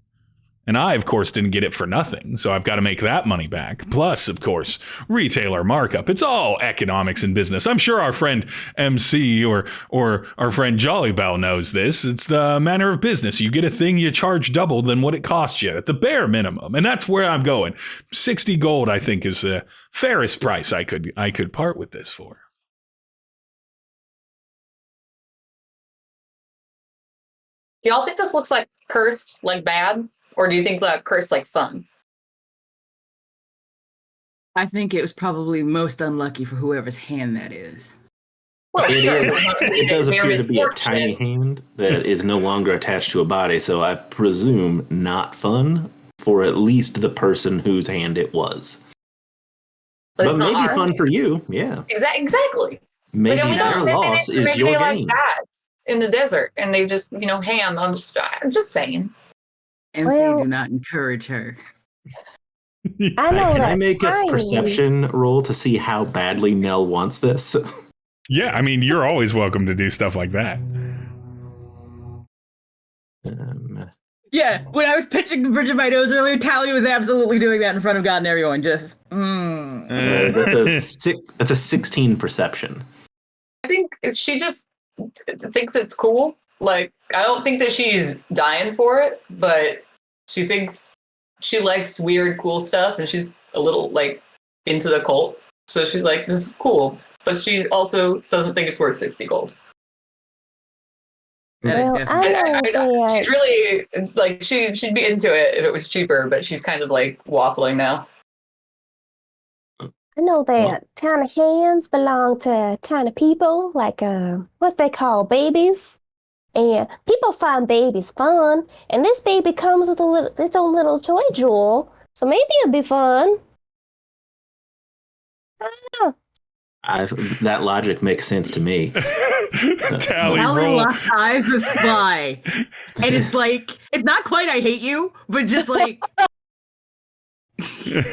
A: And I, of course, didn't get it for nothing, so I've got to make that money back. Plus, of course, retailer markup. It's all economics and business. I'm sure our friend MC or our friend Jollybell knows this. It's the manner of business. You get a thing, you charge double than what it costs you at the bare minimum. And that's where I'm going. 60 gold, I think, is the fairest price I could part with this for.
C: Do y'all think this looks like cursed, like bad? Or do you think that cursed like fun?
B: I think it was probably most unlucky for whoever's hand that is.
C: Well,
D: It
C: sure.
D: it does
C: Their
D: appear to be a
C: misfortune.
D: tiny hand that is no longer attached to a body, so I presume not fun for at least the person whose hand it was.
C: But
D: But
C: it's not
D: maybe
C: our
D: fun
C: hand.
D: for you, yeah.
C: Exactly.
D: Maybe
C: Like, we
D: your
C: don't-
D: loss is
C: maybe
D: your
C: they like
D: gain.
C: that in the desert, and they just hand on the sky. I'm just saying.
B: MC,
E: Well-
B: do not encourage her.
E: I know
D: Can
E: that
D: I make a
E: tiny-
D: perception roll to see how badly Nell wants this?
A: Yeah, I mean, you're always welcome to do stuff like that.
B: Yeah, when I was pitching the bridge of my nose earlier, Tally was absolutely doing that in front of God and everyone. Just,
D: That's a 16 perception.
C: I think she just thinks it's cool. Like, I don't think that she's dying for it, but she thinks she likes weird, cool stuff, and she's a little, into the cult. So she's like, this is cool. But she also doesn't think it's worth 60 gold.
E: Well, I know
C: She's really, she'd be into it if it was cheaper, but she's kind of, waffling now.
E: I know that tiny hands belong to tiny people, like what they call babies. And people find babies fun, and this baby comes with its own little toy jewel, so maybe it'll be fun. I don't know.
D: That logic makes sense to me.
A: Tally
B: Tally
A: roll.
B: locked eyes with Sly. And it's like, it's not quite I hate you, but just like,
A: Tally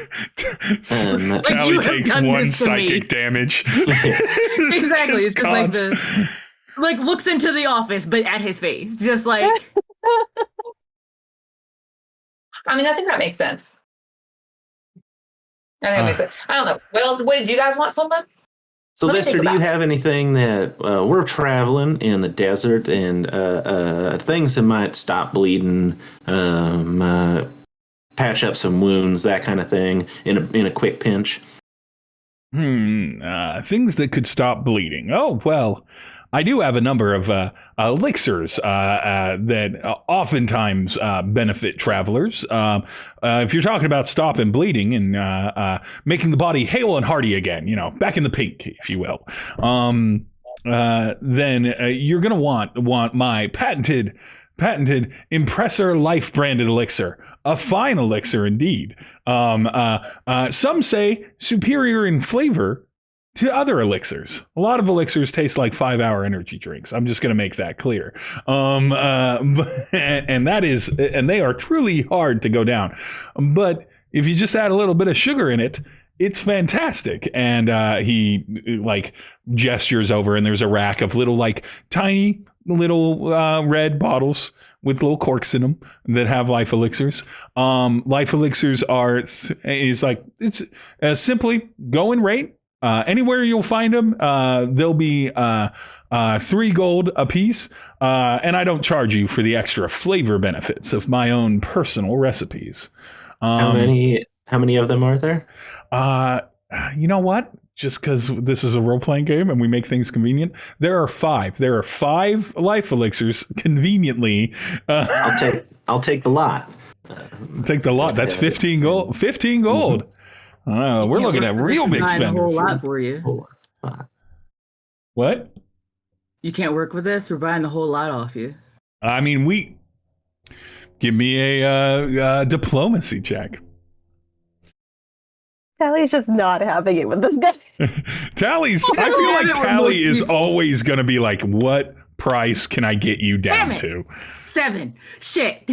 B: you have
A: takes
B: done
A: one
B: this to me.
A: psychic damage.
B: exactly. It's just like
A: cons-
B: looks into the office, but at his face. Just like,
C: I mean, I think that makes sense. I think that makes sense. I don't know. Well, wait, do you guys want something? Let me
D: Sylvester,
C: think
D: do you
C: about it.
D: have anything that we're traveling in the desert and things that might stop bleeding, patch up some wounds, that kind of thing in a quick pinch?
A: Things that could stop bleeding. Oh, well, I do have a number of elixirs that oftentimes benefit travelers. If you're talking about stopping bleeding and making the body hale and hearty again, back in the pink, if you will, then you're going to want my patented Impressor Life branded elixir. A fine elixir indeed. Some say superior in flavor to other elixirs. A lot of elixirs taste like 5-hour energy drinks. I'm just going to make that clear. And they are truly hard to go down. But if you just add a little bit of sugar in it, it's fantastic. And he gestures over, and there's a rack of little tiny little red bottles with little corks in them that have life elixirs. Life elixirs it's simply go and rate. Anywhere you'll find them, they'll be 3 gold a piece, and I don't charge you for the extra flavor benefits of my own personal recipes.
D: How many of them are there?
A: You know what? Just because this is a role-playing game and we make things convenient, there are 5. There are 5 life elixirs conveniently.
D: I'll take the lot.
A: Take the lot. That's 15 gold. 15 gold. We're looking at real big
B: a whole
A: spenders.
B: lot for you.
D: 4, 5.
A: What?
B: You can't work with this. We're buying the whole lot off you.
A: I mean, give me a diplomacy check.
E: Tally's just not having it with this guy.
A: Tally's. I feel like Tally is always going to be like, what price can I get you down
B: Damn it.
A: to?
B: 7. Shit.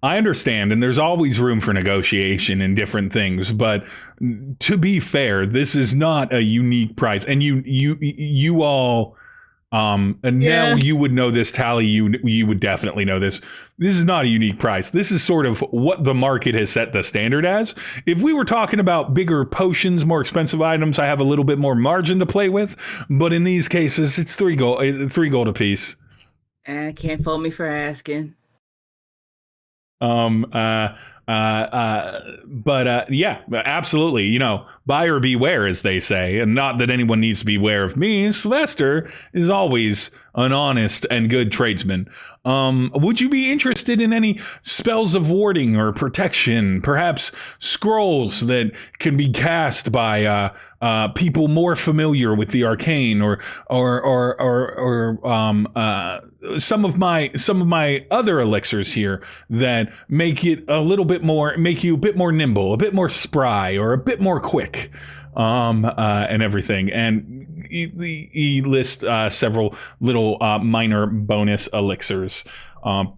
A: I understand, and there's always room for negotiation and different things, but to be fair, this is not a unique price. And you all And
B: Yeah.
A: now you would know this, Tally. You would definitely know this. This is not a unique price. This is sort of what the market has set the standard as. If we were talking about bigger potions, more expensive items, I have a little bit more margin to play with. But in these cases, it's 3 gold a piece.
B: Can't fault me for asking.
A: Yeah, absolutely. You know, buyer beware, as they say, and not that anyone needs to beware of me. Sylvester is always an honest and good tradesman. Would you be interested in any spells of warding or protection? Perhaps scrolls that can be cast by people more familiar with the arcane, or some of my other elixirs here that make you a bit more nimble, a bit more spry, or a bit more quick, and everything. And he lists several little minor bonus elixirs.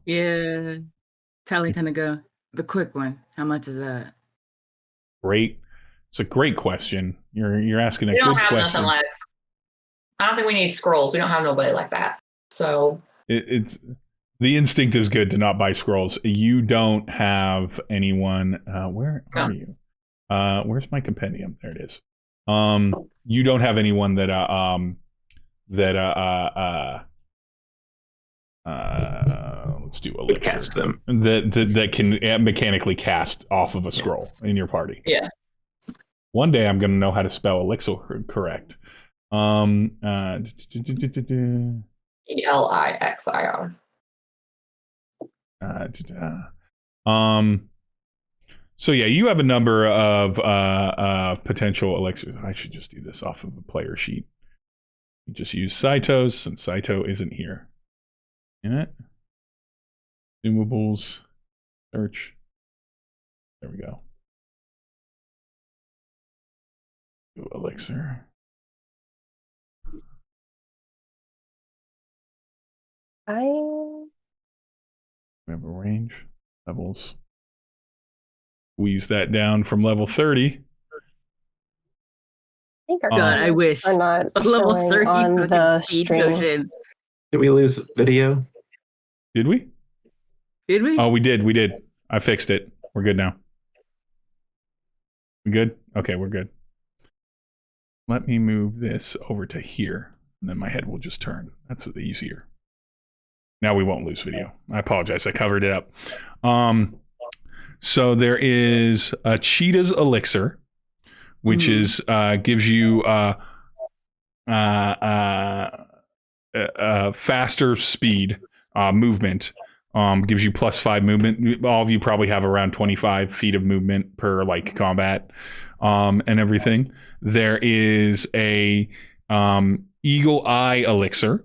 B: Yeah. Tally kind of go, the quick one. How much is that?
A: Great. It's a great question. You're asking a
C: We don't
A: good
C: have
A: question.
C: nothing like. I don't think we need scrolls. We don't have nobody like that. So
A: It's the instinct is good to not buy scrolls. You don't have anyone. Where are you? Where's my compendium? There it is. You don't have anyone that let's do elixir.
D: Cast them.
A: That can mechanically cast off of a scroll in your party.
C: Yeah.
A: One day I'm going to know how to spell elixir correct.
C: Elixir.
A: So yeah, you have a number of potential elixirs. I should just do this off of a player sheet. You just use Saito's since Saito isn't here. In it. Consumables. Search. There we go. Do elixir. Remember range. Levels. Squeeze that down from level 30.
E: think our
A: God,
E: numbers
B: I wish.
E: are not
B: A level
E: showing
B: 30
E: on the
B: fucking speed
E: stream.
B: potion.
D: Did we lose video?
A: Did we?
B: Did we?
A: Oh, we did. We did. I fixed it. We're good now. We good? Okay, we're good. Let me move this over to here, and then my head will just turn. That's easier. Now we won't lose video. I apologize. I covered it up. So there is a cheetah's elixir, which is gives you faster speed movement. Gives you +5 movement. All of you probably have around 25 feet of movement per like combat and everything. There is a eagle eye elixir.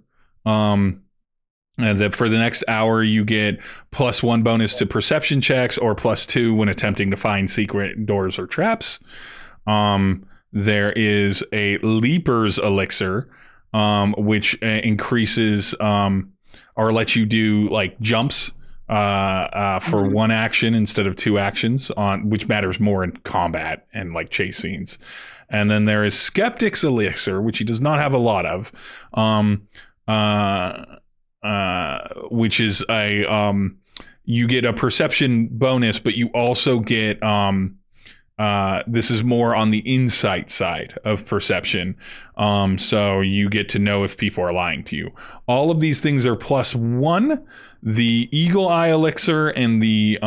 A: And that for the next hour you get +1 bonus to perception checks or +2 when attempting to find secret doors or traps. There is a leaper's elixir, which increases or lets you do like jumps for 1 action instead of 2 actions, which matters more in combat and like chase scenes. And then there is Skeptic's elixir, which he does not have a lot of, which is a you get a perception bonus, but you also get this is more on the insight side of perception. So you get to know if people are lying to you. All of these things are +1. The Eagle Eye Elixir and the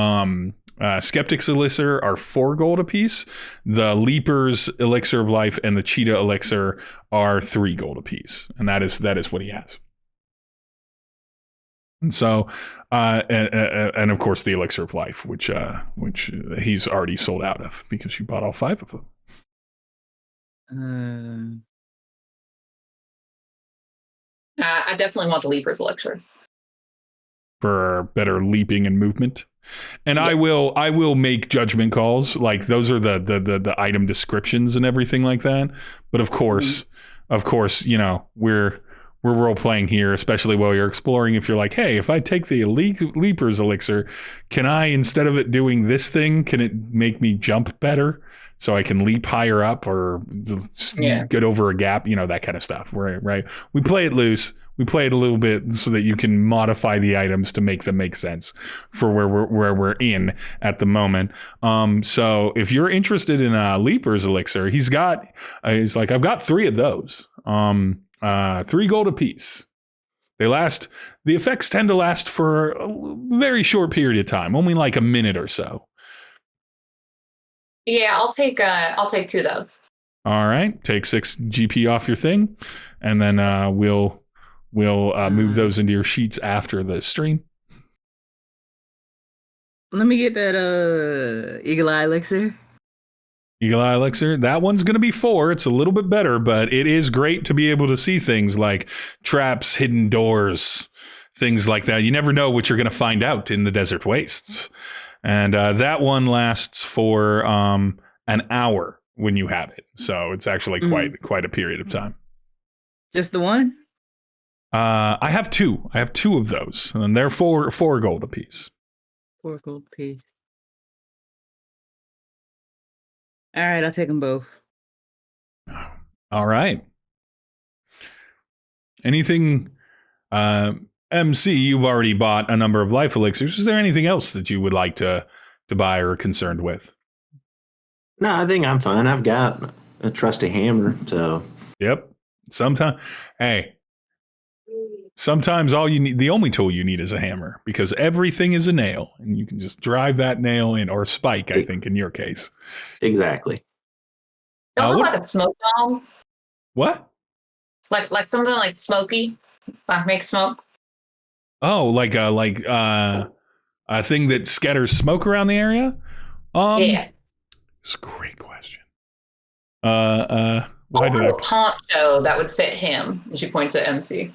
A: Skeptic's Elixir are 4 gold apiece. The Leaper's Elixir of Life and the Cheetah Elixir are 3 gold apiece. And that is what he has. And so, and of course the Elixir of Life, which he's already sold out of because you bought all 5 of them.
C: I definitely want the Leaper's Elixir.
A: For better leaping and movement. And
C: Yes.
A: I will make judgment calls. Like those are the item descriptions and everything like that. But of course, you know, we're role playing here, especially while you're exploring. If you're like, hey, if I take the Leaper's Elixir, can I, instead of it doing this thing, can it make me jump better so I can leap higher up or get over a gap? You know, that kind of stuff. Right? We play it loose. we play it a little bit so that you can modify the items to make them make sense for where we're in at the moment. So if you're interested in a Leaper's elixir, he's like, I've got 3 of those. 3 gold apiece. The effects tend to last for a very short period of time, only like a minute or so.
C: Yeah, I'll take 2 of those.
A: All right, take 6 GP off your thing, and then we'll move those into your sheets after the stream.
B: Let me get that Eagle Eye elixir.
A: Eagle Eye elixir, that one's going to be 4. It's a little bit better, but it is great to be able to see things like traps, hidden doors, things like that. You never know what you're going to find out in the desert wastes. And that one lasts for an hour when you have it. So it's actually quite a period of time.
B: Just the one?
A: I have 2. I have 2 of those, and they're 4 gold apiece.
B: 4 gold apiece. All right, I'll take them both.
A: All right. Anything, MC, you've already bought a number of life elixirs. Is there anything else that you would like to buy or are concerned with?
D: No, I think I'm fine. I've got a trusty hammer, so.
A: Yep. Sometimes all you need, the only tool you need is a hammer, because everything is a nail, and you can just drive that nail in, or spike, I think, in your case.
D: Exactly.
C: Don't look like a smoke bomb.
A: What?
C: Like something like smoky, like make smoke.
A: Oh, like a thing that scatters smoke around the area?
C: Yeah.
A: It's a great question. Why did
C: a poncho that would fit him? And she points at MC.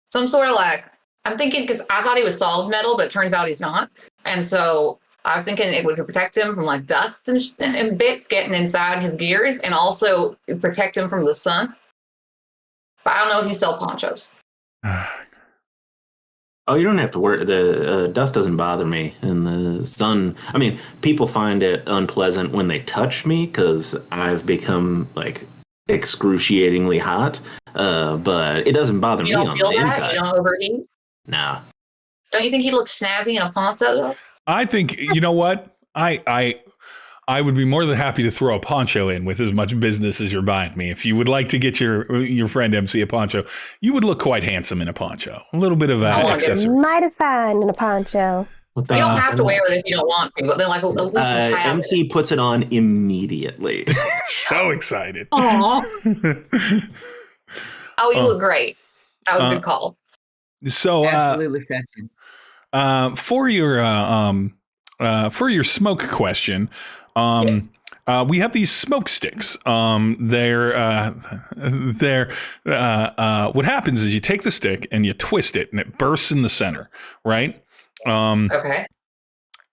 C: Some sort of I'm thinking, because I thought he was solid metal, but it turns out he's not. And so I was thinking it would protect him from dust and bits getting inside his gears, and also protect him from the sun. But I don't know if you sell ponchos.
D: Oh, you don't have to worry. The dust doesn't bother me, and the sun. I mean, people find it unpleasant when they touch me because I've become excruciatingly hot. But it doesn't bother me on the inside.
C: You don't overheat?
D: No.
C: Don't you think he looks snazzy in a poncho though?
A: I think, you know what? I would be more than happy to throw a poncho in with as much business as you're buying me. If you would like to get your friend MC a poncho, you would look quite handsome in a poncho. A little bit of accessory.
E: Mighty fine in a poncho.
D: Well,
C: you don't have to wear it if you don't want to, but then at least
D: MC puts it on immediately.
A: So excited.
B: Aww.
C: Oh, you look great. That was a good call.
A: So
B: absolutely fashion.
A: For your smoke question, we have these smoke sticks. They're what happens is you take the stick and you twist it and it bursts in the center, right?
C: Okay.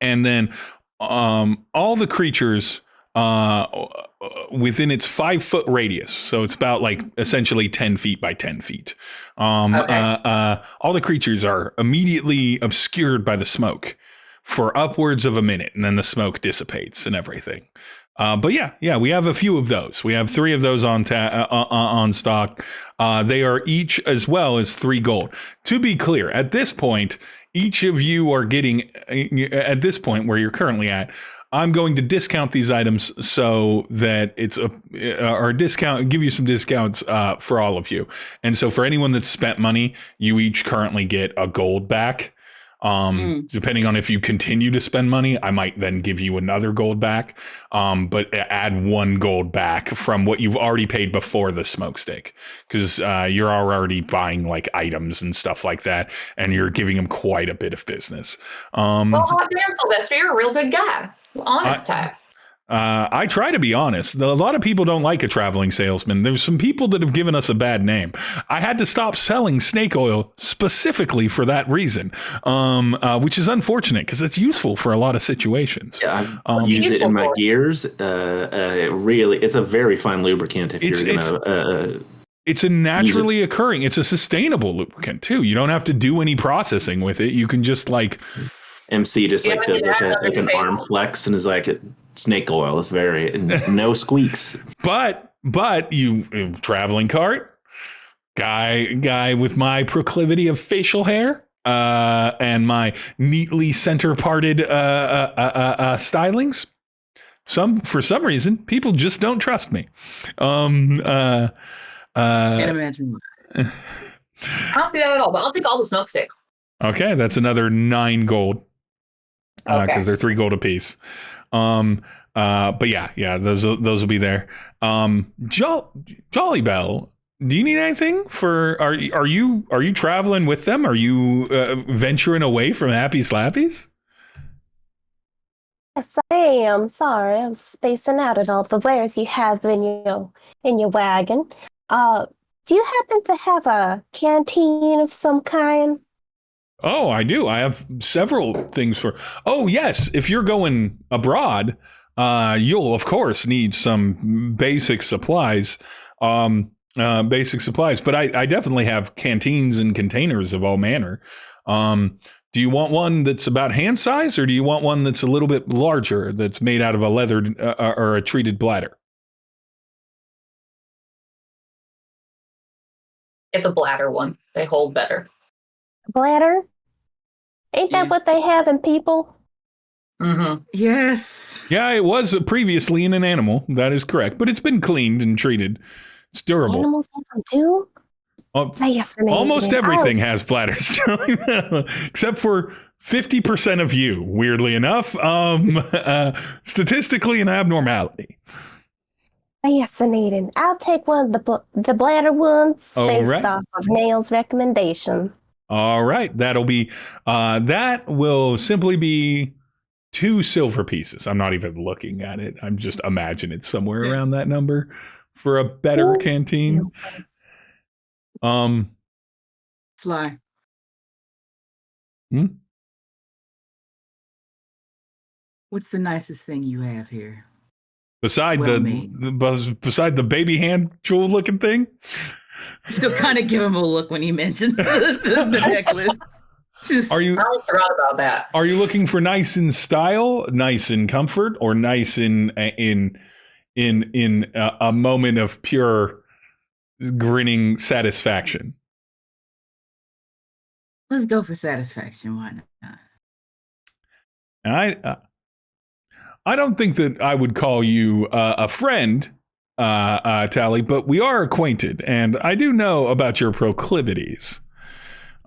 A: And then all the creatures within its 5-foot radius, so it's about essentially 10 feet by 10 feet. All the creatures are immediately obscured by the smoke for upwards of a minute, and then the smoke dissipates and everything. But yeah, we have a few of those. We have 3 of those on stock. They are each as well as 3 gold. To be clear, at this point, each of you are getting, at this point where you're currently at, I'm going to discount these items so that it's give you some discounts for all of you. And so for anyone that's spent money, you each currently get a gold back. Depending on if you continue to spend money, I might then give you another gold back. But add 1 gold back from what you've already paid before the smoke stick, because you're already buying items and stuff like that, and you're giving them quite a bit of business.
C: Well, damn, Sylvester, you're a real good guy. Honest type.
A: I try to be honest. A lot of people don't like a traveling salesman. There's some people that have given us a bad name. I had to stop selling snake oil specifically for that reason, which is unfortunate because it's useful for a lot of situations.
D: Yeah, I use it in my gears. Really, it's a very fine lubricant if you're going to...
A: It's a naturally occurring. It's a sustainable lubricant, too. You don't have to do any processing with it. You can just
D: MC just does an arm flex and is snake oil is very no squeaks.
A: But you traveling cart, Guy with my proclivity of facial hair and my neatly center parted stylings. For some reason, people just don't trust me.
B: Can't imagine why.
C: I don't see that at all, but I'll take all the smoke sticks.
A: Okay, that's another 9 gold. Because
C: Okay.
A: they're 3 gold apiece. But yeah, those will be there. Jolly Bell, do you need anything for? Are you traveling with them? Are you venturing away from Happy Slappies?
E: Yes, I am. Sorry, I was spacing out at all the wares you have in your wagon. Do you happen to have a canteen of some kind?
A: Oh, I do. I have several things for. Oh, yes. If you're going abroad, you'll of course need some basic supplies. But I definitely have canteens and containers of all manner. Do you want one that's about hand size, or do you want one that's a little bit larger, that's made out of a leathered or a treated bladder?
C: Get the bladder one. They hold better.
E: Bladder? Ain't that
B: Yeah.
E: what they have in people?
C: Mm-hmm.
B: Yes.
A: Yeah, it was previously in an animal. That is correct, but it's been cleaned and treated. It's durable.
E: Animals have them too? Fascinating.
A: Almost everything has bladders, except for 50% of you. Weirdly enough, statistically an abnormality.
E: Fascinating. I'll take one of the bladder ones
A: All
E: based
A: right.
E: off of Nail's recommendation.
A: All right, that'll be that will simply be 2 silver pieces. I'm not even looking at it. I'm just imagine it's somewhere around that number for a better
E: Ooh.
A: canteen.
B: Sly.
A: Hmm?
B: What's the nicest thing you have here?
A: Beside
B: Well
A: beside the baby hand jewel looking thing.
B: Still kind of give him a look when he mentions the necklace. Just,
A: Are you
C: I forgot about that.
A: Are you looking for nice in style, nice in comfort, or nice in a moment of pure grinning satisfaction?
B: Let's go for satisfaction. Why not?
A: And I don't think that I would call you a friend, Tally, but we are acquainted, and I do know about your proclivities.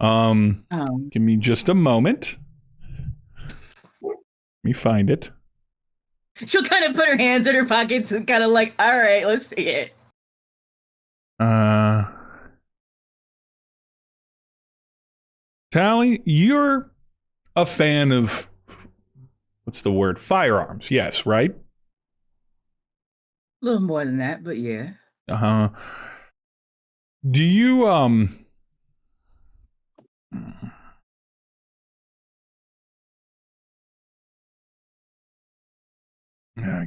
A: Give me just a moment. Let me find it.
B: She'll kind of put her hands in her pockets and kind of like, all right, let's see it.
A: Tally, you're a fan of, what's the word? Firearms, yes, right?
B: A little more than that, but yeah.
A: Uh-huh. Do you,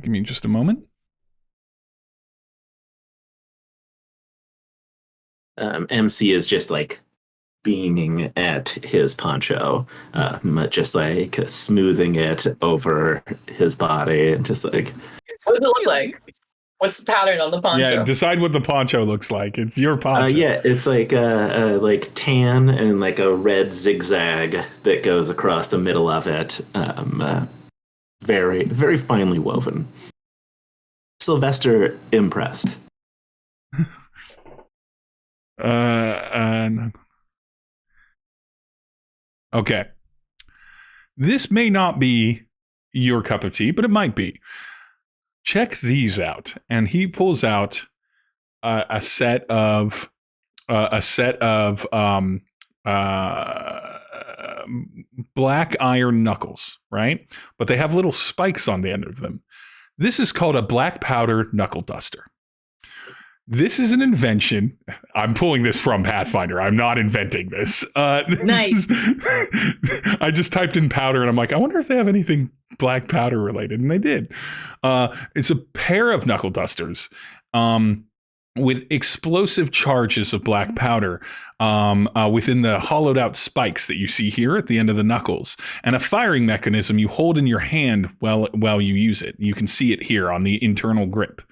A: give me just a moment.
D: MC is just like beaming at his poncho, just like smoothing it over his body and just like.
C: What does it look like? What's the pattern on the poncho?
A: Yeah, decide what the poncho looks like. It's your poncho.
D: Yeah, it's like tan and like a red zigzag that goes across the middle of it. Very, very finely woven. Sylvester impressed.
A: Okay. This may not be your cup of tea, but it might be. Check these out. And he pulls out a set of black iron knuckles, right? But they have little spikes on the end of them. This is called a black powder knuckle duster. This is an invention. I'm pulling this from Pathfinder. I'm not inventing this.
B: Nice.
A: I just typed in powder and I'm like, I wonder if they have anything black powder related. And they did. It's a pair of knuckle dusters with explosive charges of black powder within the hollowed out spikes that you see here at the end of the knuckles, and a firing mechanism you hold in your hand while you use it. You can see it here on the internal grip.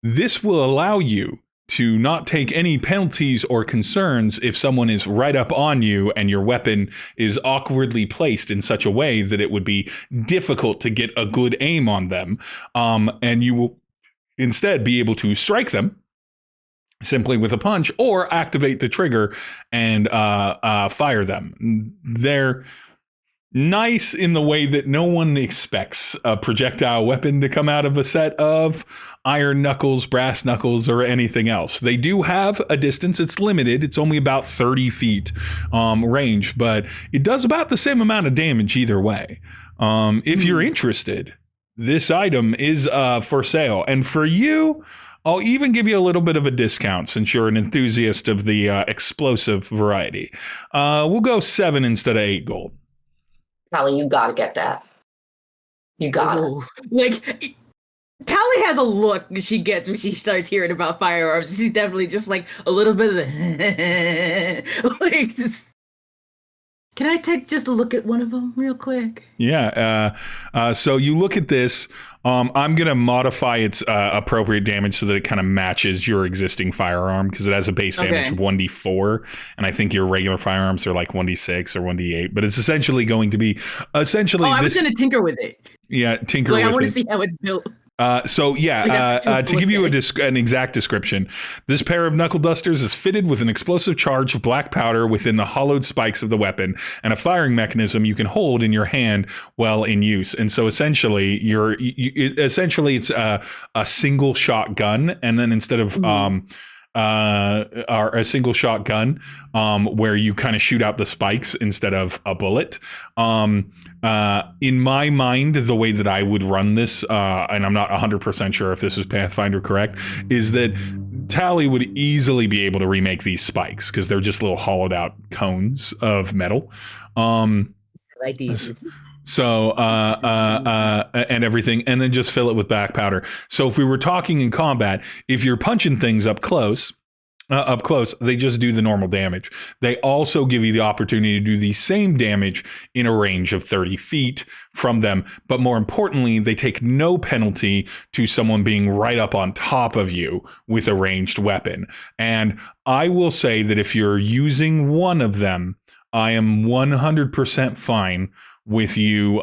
A: This will allow you to not take any penalties or concerns if someone is right up on you and your weapon is awkwardly placed in such a way that it would be difficult to get a good aim on them. And you will instead be able to strike them simply with a punch or activate the trigger and fire them. They're nice in the way that no one expects a projectile weapon to come out of a set of iron knuckles, brass knuckles, or anything else. They do have a distance. It's limited. It's only about 30 feet range, but it does about the same amount of damage either way. If you're interested, this item is for sale. And for you, I'll even give you a little bit of a discount since you're an enthusiast of the explosive variety. We'll go 7 instead of 8 gold.
C: Callie, you gotta get that. You got it.
B: Like, Callie has a look she gets when she starts hearing about firearms. She's definitely just like a little bit of the like just. Can I take just a look at one of them real quick?
A: Yeah. So you look at this. I'm going to modify its appropriate damage so that it kind of matches your existing firearm because it has a base damage of 1d4. And I think your regular firearms are like 1d6 or 1d8. But it's essentially going to be essentially.
B: I was going to tinker with it.
A: Yeah, tinker with it.
B: I want to see how it's built.
A: To give you an exact description, this pair of knuckle dusters is fitted with an explosive charge of black powder within the hollowed spikes of the weapon and a firing mechanism you can hold in your hand while in use. And so essentially, it's a single shot gun, and then instead of a single shot gun where you kind of shoot out the spikes instead of a bullet. In my mind, the way that I would run this, and I'm not 100% sure if this is Pathfinder correct, is that Tally would easily be able to remake these spikes because they're just little hollowed out cones of metal.
B: Like these.
A: So, and everything, and then just fill it with black powder. So if we were talking in combat, if you're punching things up close, they just do the normal damage. They also give you the opportunity to do the same damage in a range of 30 feet from them. But more importantly, they take no penalty to someone being right up on top of you with a ranged weapon. And I will say that if you're using one of them, I am 100% fine with you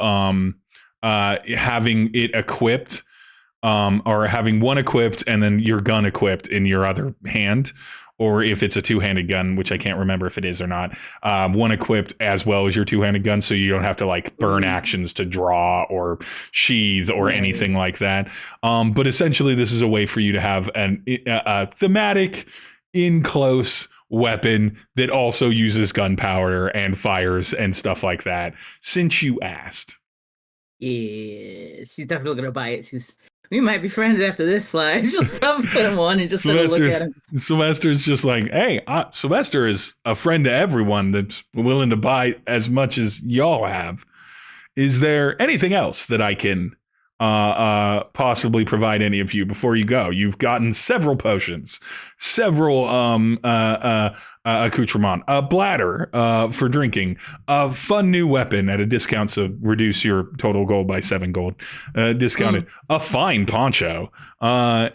A: having it equipped or having one equipped and then your gun equipped in your other hand, or if it's a two-handed gun, which I can't remember if it is or not, one equipped as well as your two-handed gun, so you don't have to like burn actions to draw or sheath or anything like that. But essentially, this is a way for you to have a thematic in close weapon that also uses gunpowder and fires and stuff like that, since you asked.
B: Yeah, she's definitely gonna buy it. We might be friends after this slide. She'll probably put him on and just sort of look at him.
A: Sylvester's just like, hey, Sylvester is a friend to everyone that's willing to buy as much as y'all have. Is there anything else that I can possibly provide any of you before you go? You've gotten several potions, several accoutrement, a bladder for drinking, a fun new weapon at a discount, so reduce your total gold by 7 gold, discounted, a fine poncho.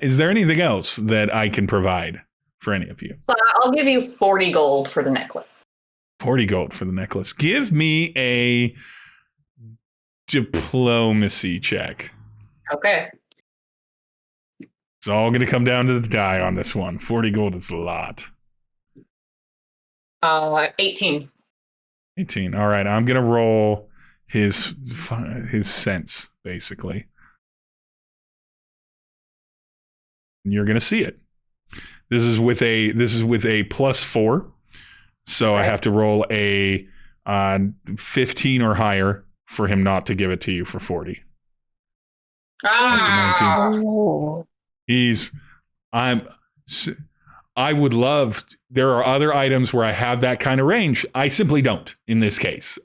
A: Is there anything else that I can provide for any of you?
C: So I'll give you 40 gold for the necklace.
A: 40 gold for the necklace. Give me a diplomacy check.
C: Okay.
A: It's all going to come down to the die on this one. 40 gold is a lot.
C: 18.
A: 18. All right. I'm going to roll his sense, basically. And you're going to see it. This is with a +4. So I have to roll a 15 or higher for him not to give it to you for 40.
E: Oh.
A: I would love, there are other items where I have that kind of range. I simply don't in this case.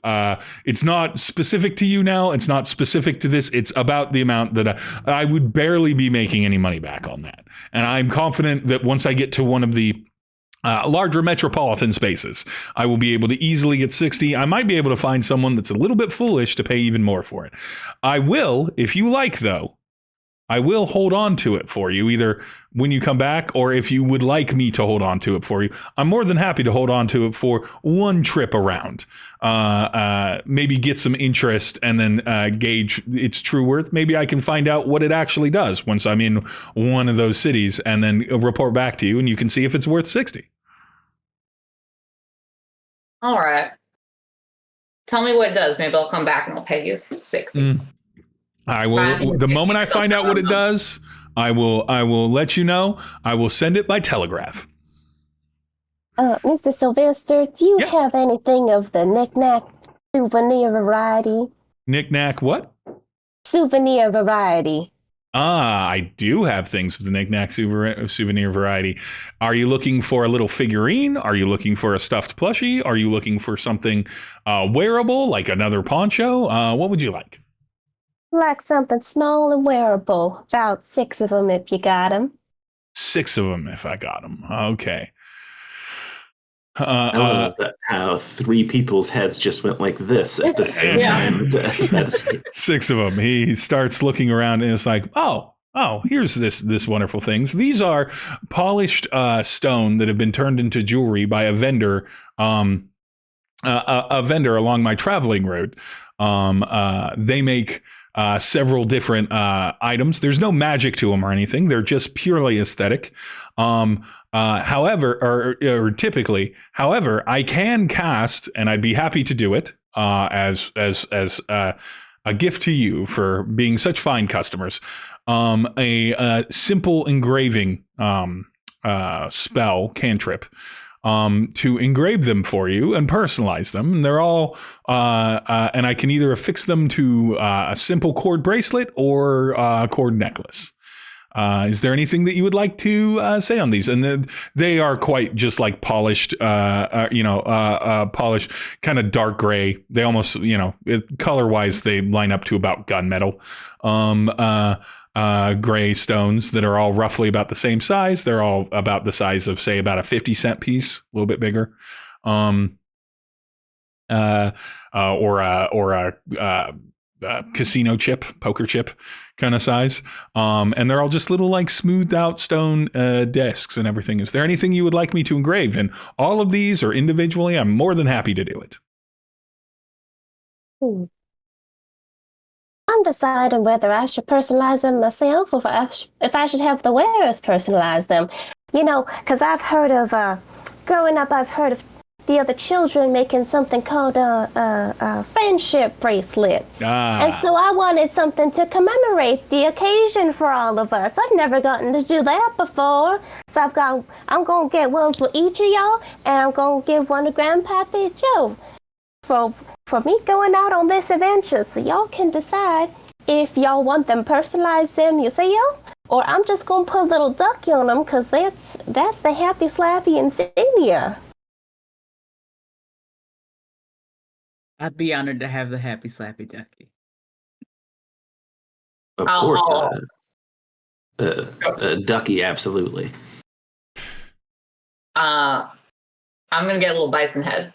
A: It's not specific to you now. It's not specific to this. It's about the amount that I would barely be making any money back on that. And I'm confident that once I get to one of the larger metropolitan spaces, I will be able to easily get 60. I might be able to find someone that's a little bit foolish to pay even more for it. I will, if you like, though, I will hold on to it for you, either when you come back or if you would like me to hold on to it for you. I'm more than happy to hold on to it for one trip around. Maybe get some interest and then gauge its true worth. Maybe I can find out what it actually does once I'm in one of those cities and then report back to you, and you can see if it's worth 60.
C: All right. Tell me what it does. Maybe I'll come back and I'll pay you 60.
A: I will. The moment I find out what it does, I will let you know. I will send it by telegraph.
E: Mr. Sylvester, do you have anything of the knick-knack souvenir variety?
A: Knick-knack what?
E: Souvenir variety.
A: I do have things with the knick-knack souvenir variety. Are you looking for a little figurine? Are you looking for a stuffed plushie? Are you looking for something wearable, like another poncho? What would you like?
E: Like something small and wearable. About 6 of them if you got them.
A: 6 of them if I got them. Okay.
D: I love that how 3 people's heads just went like this at the same time. That's
A: 6 of them. He starts looking around and it's like, oh, here's this wonderful things. These are polished stone that have been turned into jewelry by a vendor along my traveling route. They make several different items. There's no magic to them or anything. They're just purely aesthetic. However, I can cast, and I'd be happy to do it as a gift to you for being such fine customers. A simple engraving spell cantrip. To engrave them for you and personalize them. And they're all, and I can either affix them to a simple cord bracelet or a cord necklace. Is there anything that you would like to say on these? And they are quite just like polished, polished, kind of dark gray. They almost, color wise, they line up to about gunmetal. Gray stones that are all roughly about the same size. They're all about the size of, say, about a 50-cent piece, a little bit bigger. Or a casino chip, poker chip kind of size. And they're all just little like smoothed out stone discs and everything. Is there anything you would like me to engrave? And all of these or individually, I'm more than happy to do it.
E: I'm deciding whether I should personalize them myself or if I should have the wearers personalize them. Because I've heard of, growing up, I've heard of the other children making something called friendship bracelets. And so I wanted something to commemorate the occasion for all of us. I've never gotten to do that before. So I'm going to get one for each of y'all, and I'm going to give one to Grandpappy Joe for me going out on this adventure. So y'all can decide if y'all want them personalized them yourself, or I'm just going to put a little ducky on them because that's the Happy Slappy insignia.
B: I'd be honored to have the Happy Slappy Ducky.
D: Of course, Ducky, absolutely.
C: I'm gonna get a little bison head.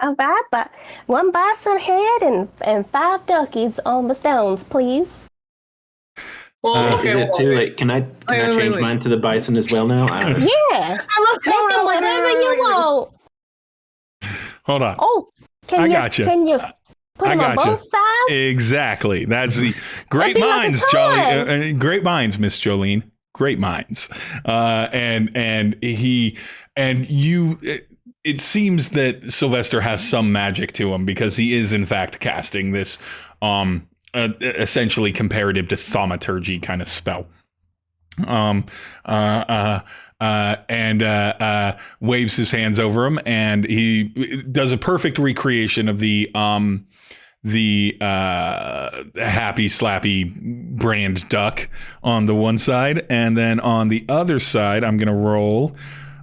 E: All right, but 1 bison head and 5 duckies on the stones, please.
C: Well,
D: Is it too late? Can I change mine to the bison as well now?
E: Yeah, I love that. Whatever you want.
A: Hold on.
E: Oh, can you put them on both sides?
A: Exactly. That's the great minds, Jolly. Great minds, Miss Jolene. Great minds. And you. It seems that Sylvester has some magic to him because he is in fact casting this essentially comparative to thaumaturgy kind of spell. And waves his hands over him, and he does a perfect recreation of the Happy Slappy brand duck on the one side, and then on the other side, I'm gonna roll.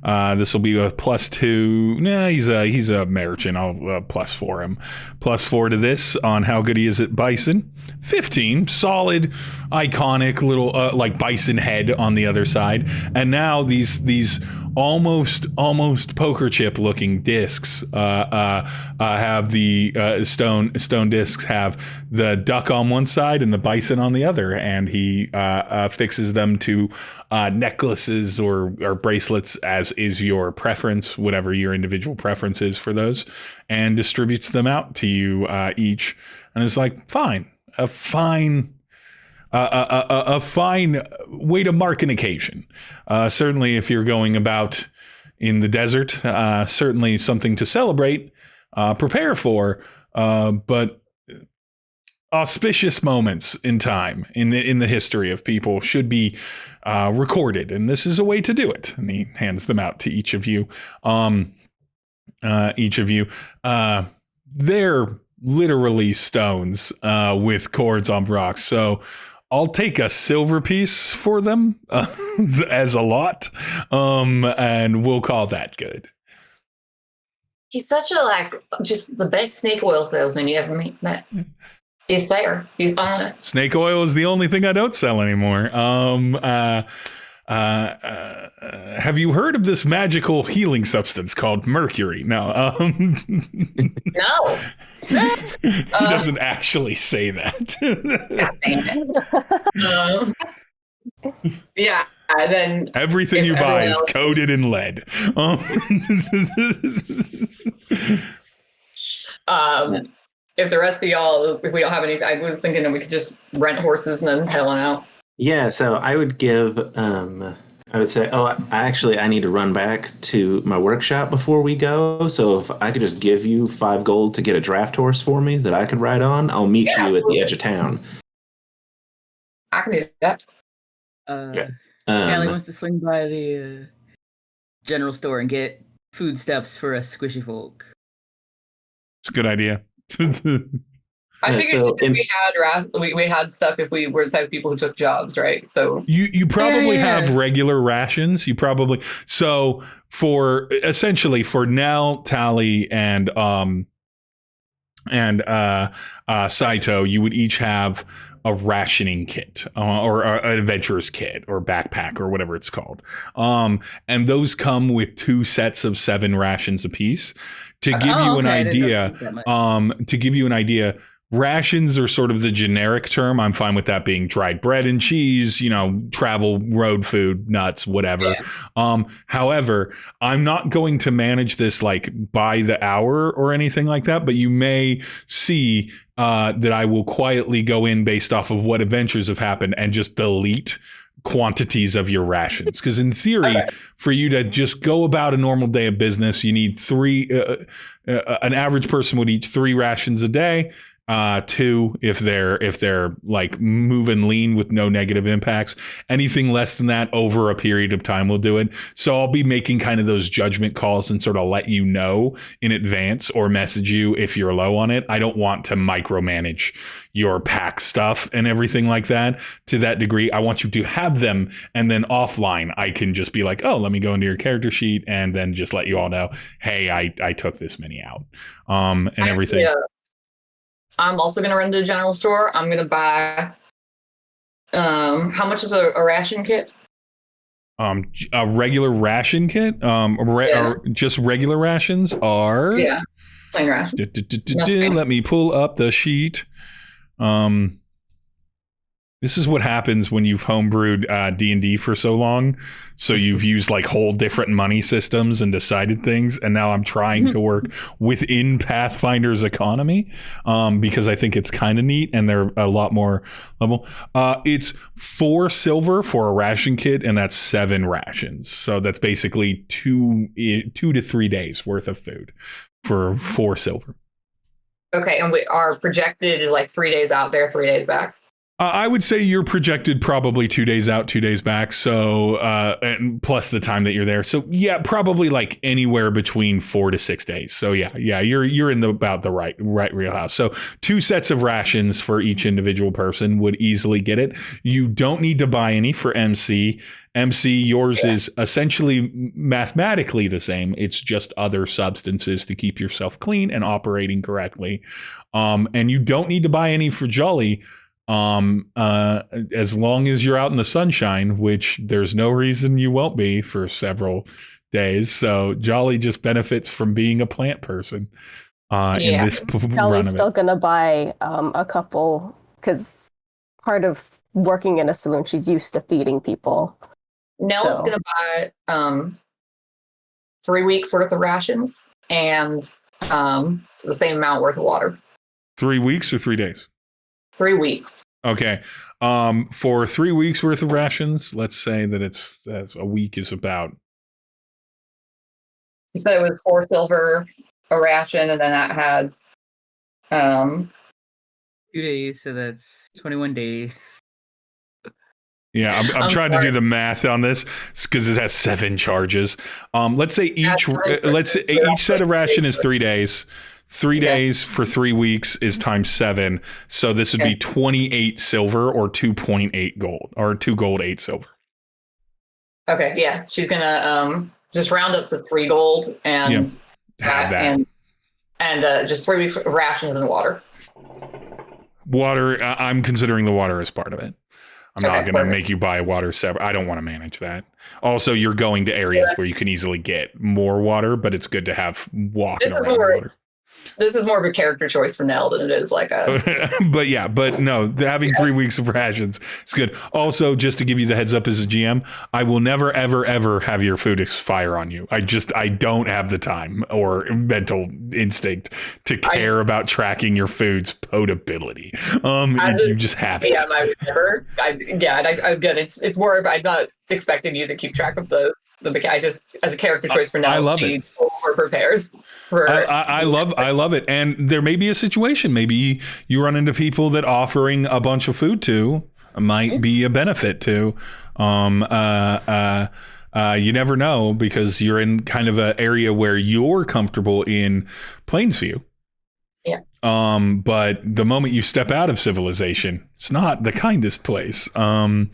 A: This will be a +2. Nah, he's a merchant. I'll +4 him. +4 to this on how good he is at bison. 15, solid, iconic little like bison head on the other side. And now these almost poker chip looking discs have the stone discs have the duck on one side and the bison on the other, and he fixes them to necklaces or bracelets, as is your preference, whatever your individual preference is for those, and distributes them out to you each. And it's like, fine, a fine way to mark an occasion. Certainly, if you're going about in the desert, certainly something to celebrate, prepare for. But auspicious moments in time in the history of people should be recorded, and this is a way to do it. And he hands them out to each of you. They're literally stones with cords on rocks. So I'll take a silver piece for them as a lot, and we'll call that good.
C: He's such a just the best snake oil salesman you ever met. He's fair. He's honest.
A: Snake oil is the only thing I don't sell anymore. Have you heard of this magical healing substance called mercury? No.
C: No.
A: He doesn't actually say that.
C: God dang it. Yeah. And then
A: everything you buy is coated in lead.
C: If the rest of y'all, if we don't have any, I was thinking that we could just rent horses and then head on out.
D: Yeah, so I would give, I would say, I need to run back to my workshop before we go. So if I could just give you 5 gold to get a draft horse for me that I could ride on, I'll meet you at the edge of town.
C: I can do that.
B: Callie wants to swing by the general store and get foodstuffs for us squishy folk.
A: It's a good idea.
C: I figured we had stuff if we were the type of people who took jobs, right? So
A: you probably have regular rations. You probably for Nell, Tally, and Saito, you would each have a rationing kit or an adventurer's kit or backpack or whatever it's called. And those come with 2 sets of 7 rations apiece. To give you an idea, rations are sort of the generic term. I'm fine with that being dried bread and cheese, travel, road food, nuts, whatever. Yeah. However, I'm not going to manage this like by the hour or anything like that, but you may see that I will quietly go in based off of what adventures have happened and just delete quantities of your rations, because in theory, for you to just go about a normal day of business, you need 3 an average person would eat 3 rations a day, 2 if they're like moving lean with no negative impacts. Anything less than that over a period of time will do it. So I'll be making kind of those judgment calls and sort of let you know in advance or message you if you're low on it. I don't want to micromanage your pack stuff and everything like that to that degree. I want you to have them, and then offline I can just be like, oh, let me go into your character sheet and then just let you all know, hey, I took this many out, and everything.
C: Yeah. I'm also going to run to the general store. I'm going to buy, how much is a ration kit?
A: A regular ration kit, or just regular rations are
C: plain ration.
A: Let me pull up the sheet. This is what happens when you've homebrewed D&D for so long. So you've used like whole different money systems and decided things. And now I'm trying to work within Pathfinder's economy because I think it's kind of neat and they're a lot more level. It's 4 silver for a ration kit, and that's 7 rations. So that's basically 2 to 3 days worth of food for 4 silver.
C: Okay, and we are projected is like 3 days out there, 3 days back.
A: I would say you're projected probably 2 days out, 2 days back. So, and plus the time that you're there. So yeah, probably like anywhere between 4 to 6 days. So yeah, you're in about the right wheelhouse. So 2 sets of rations for each individual person would easily get it. You don't need to buy any for MC. Yours is essentially mathematically the same. It's just other substances to keep yourself clean and operating correctly. And you don't need to buy any for Jolly. As long as you're out in the sunshine, which there's no reason you won't be for several days. So Jolly just benefits from being a plant person in this run
E: Jolly's
A: of
E: still
A: it.
E: gonna buy a couple because part of working in a saloon, she's used to feeding people.
C: Nell's
E: So-
C: gonna buy 3 weeks worth of rations and the same amount worth of water.
A: 3 weeks or 3 days?
C: 3 weeks.
A: Okay. For 3 weeks worth of rations, let's say that that's a week is about.
C: She said it was 4 silver a ration, and then that had
B: 2 days, so that's 21 days.
A: Yeah, I'm
C: I'm
A: trying to
C: sorry.
A: do the math on this because it has 7 charges. Let's say each set of ration is 3 days. 3
C: Okay.
A: days for 3 weeks is times 7. So this would be 28 silver or 2.8 gold, or 2 gold, 8 silver.
C: Okay, yeah, she's gonna just round up to 3 gold and
A: Have that.
C: and just 3 weeks of rations and water.
A: Water, I'm considering the water as part of it. I'm not
C: Okay,
A: going to
C: perfect.
A: make you buy water separate. I don't want to manage that. Also, you're going to areas where you can easily get more water, but it's good to have walking
C: This is
A: around
C: more-
A: water.
C: This is more of a character choice for Nell than it is like a.
A: but no, having 3 weeks of rations is good. Also, just to give you the heads up as a GM, I will never, ever, ever have your food expire on you. I don't have the time or mental instinct to care about tracking your food's potability. You just have it.
C: Yeah, I would never. I get it's more of I'm not expecting you to keep track of the I just as a character choice for Nell.
A: I love
C: she
A: it.
C: over prepares for.
A: I love it. And there may be a situation, maybe you run into people that offering a bunch of food to might be a benefit to. You never know because you're in kind of an area where you're comfortable in Plainsview.
C: Yeah.
A: But the moment you step out of civilization, it's not the kindest place to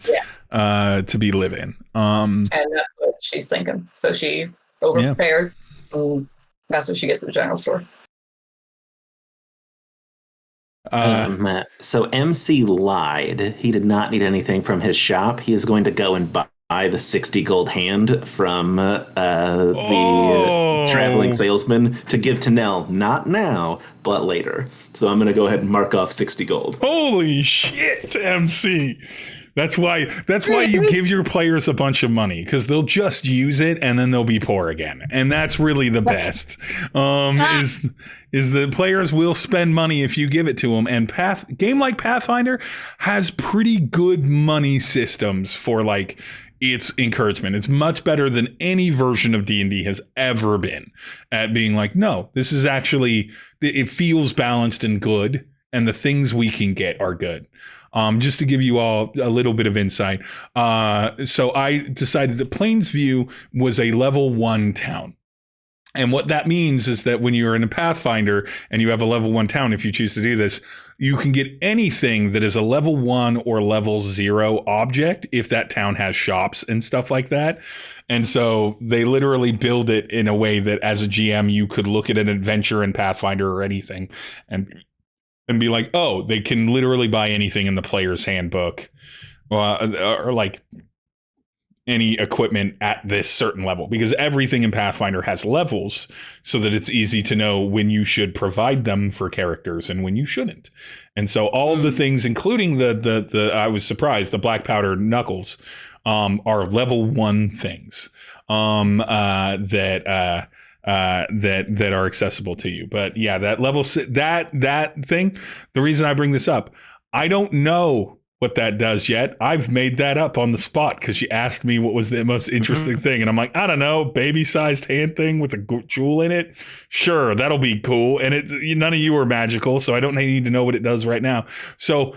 A: be live in.
C: And that's what she's thinking. So she over prepares. And that's what she gets at the general store.
D: So MC lied. He did not need anything from his shop. He is going to go and buy the 60 gold hand from the traveling salesman to give to Nell. Not now, but later. So I'm going to go ahead and mark off 60 gold.
A: Holy shit, MC. That's why you give your players a bunch of money, because they'll just use it and then they'll be poor again. And that's really the best. Is the players will spend money if you give it to them. And game like Pathfinder has pretty good money systems for like its encouragement. It's much better than any version of D&D has ever been at being like, no, this is actually, it feels balanced and good, and the things we can get are good. Just to give you all a little bit of insight. So I decided that Plainsview was a level 1 town. And what that means is that when you're in a Pathfinder and you have a level 1 town, if you choose to do this, you can get anything that is a level 1 or level 0 object if that town has shops and stuff like that. And so they literally build it in a way that as a GM, you could look at an adventure in Pathfinder or anything and be like, oh, they can literally buy anything in the player's handbook, or like any equipment at this certain level, because everything in Pathfinder has levels so that it's easy to know when you should provide them for characters and when you shouldn't. And so all of the things, including the I was surprised, the black powder knuckles, are level 1 things that are accessible to you. But yeah, that level, that thing, the reason I bring this up, I don't know what that does yet. I've made that up on the spot because she asked me what was the most interesting thing. And I'm like, I don't know, baby-sized hand thing with a jewel in it. Sure, that'll be cool. And none of you are magical, so I don't need to know what it does right now. So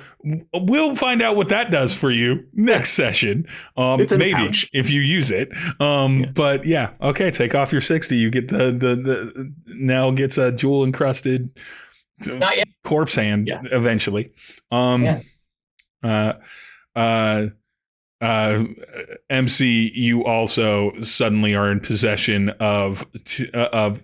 A: we'll find out what that does for you next session. Maybe if you use it. But yeah, okay, take off your 60. You get the Nell gets a jewel encrusted corpse hand eventually. MC, you also suddenly are in possession of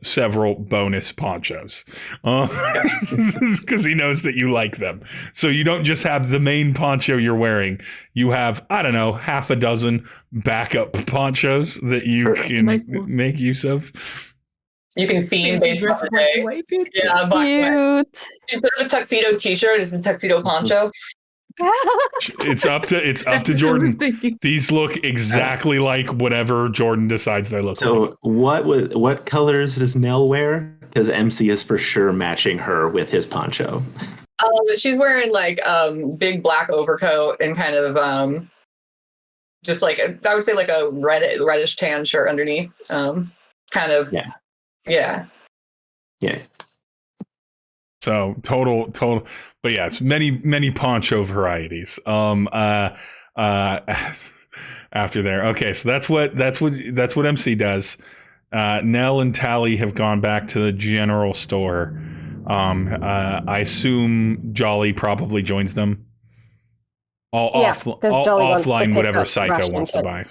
A: several bonus ponchos, because he knows that you like them. So you don't just have the main poncho you're wearing; you have, I don't know, half a dozen backup ponchos that you can make use of.
C: You can theme based on the day. Yeah,
E: Cute.
C: instead of a tuxedo T-shirt, it's a tuxedo poncho.
A: It's up to Jordan. These look exactly like whatever Jordan decides they look like.
D: So what colors does Nell wear? Because MC is for sure matching her with his poncho.
C: She's wearing like big black overcoat and kind of just like I would say like a reddish tan shirt underneath. Kind of yeah.
A: So total, but yeah, it's many poncho varieties. After there, okay, so that's what MC does. Nell and Tally have gone back to the general store. I assume Jolly probably joins them. Offline, whatever Psycho wants to buy.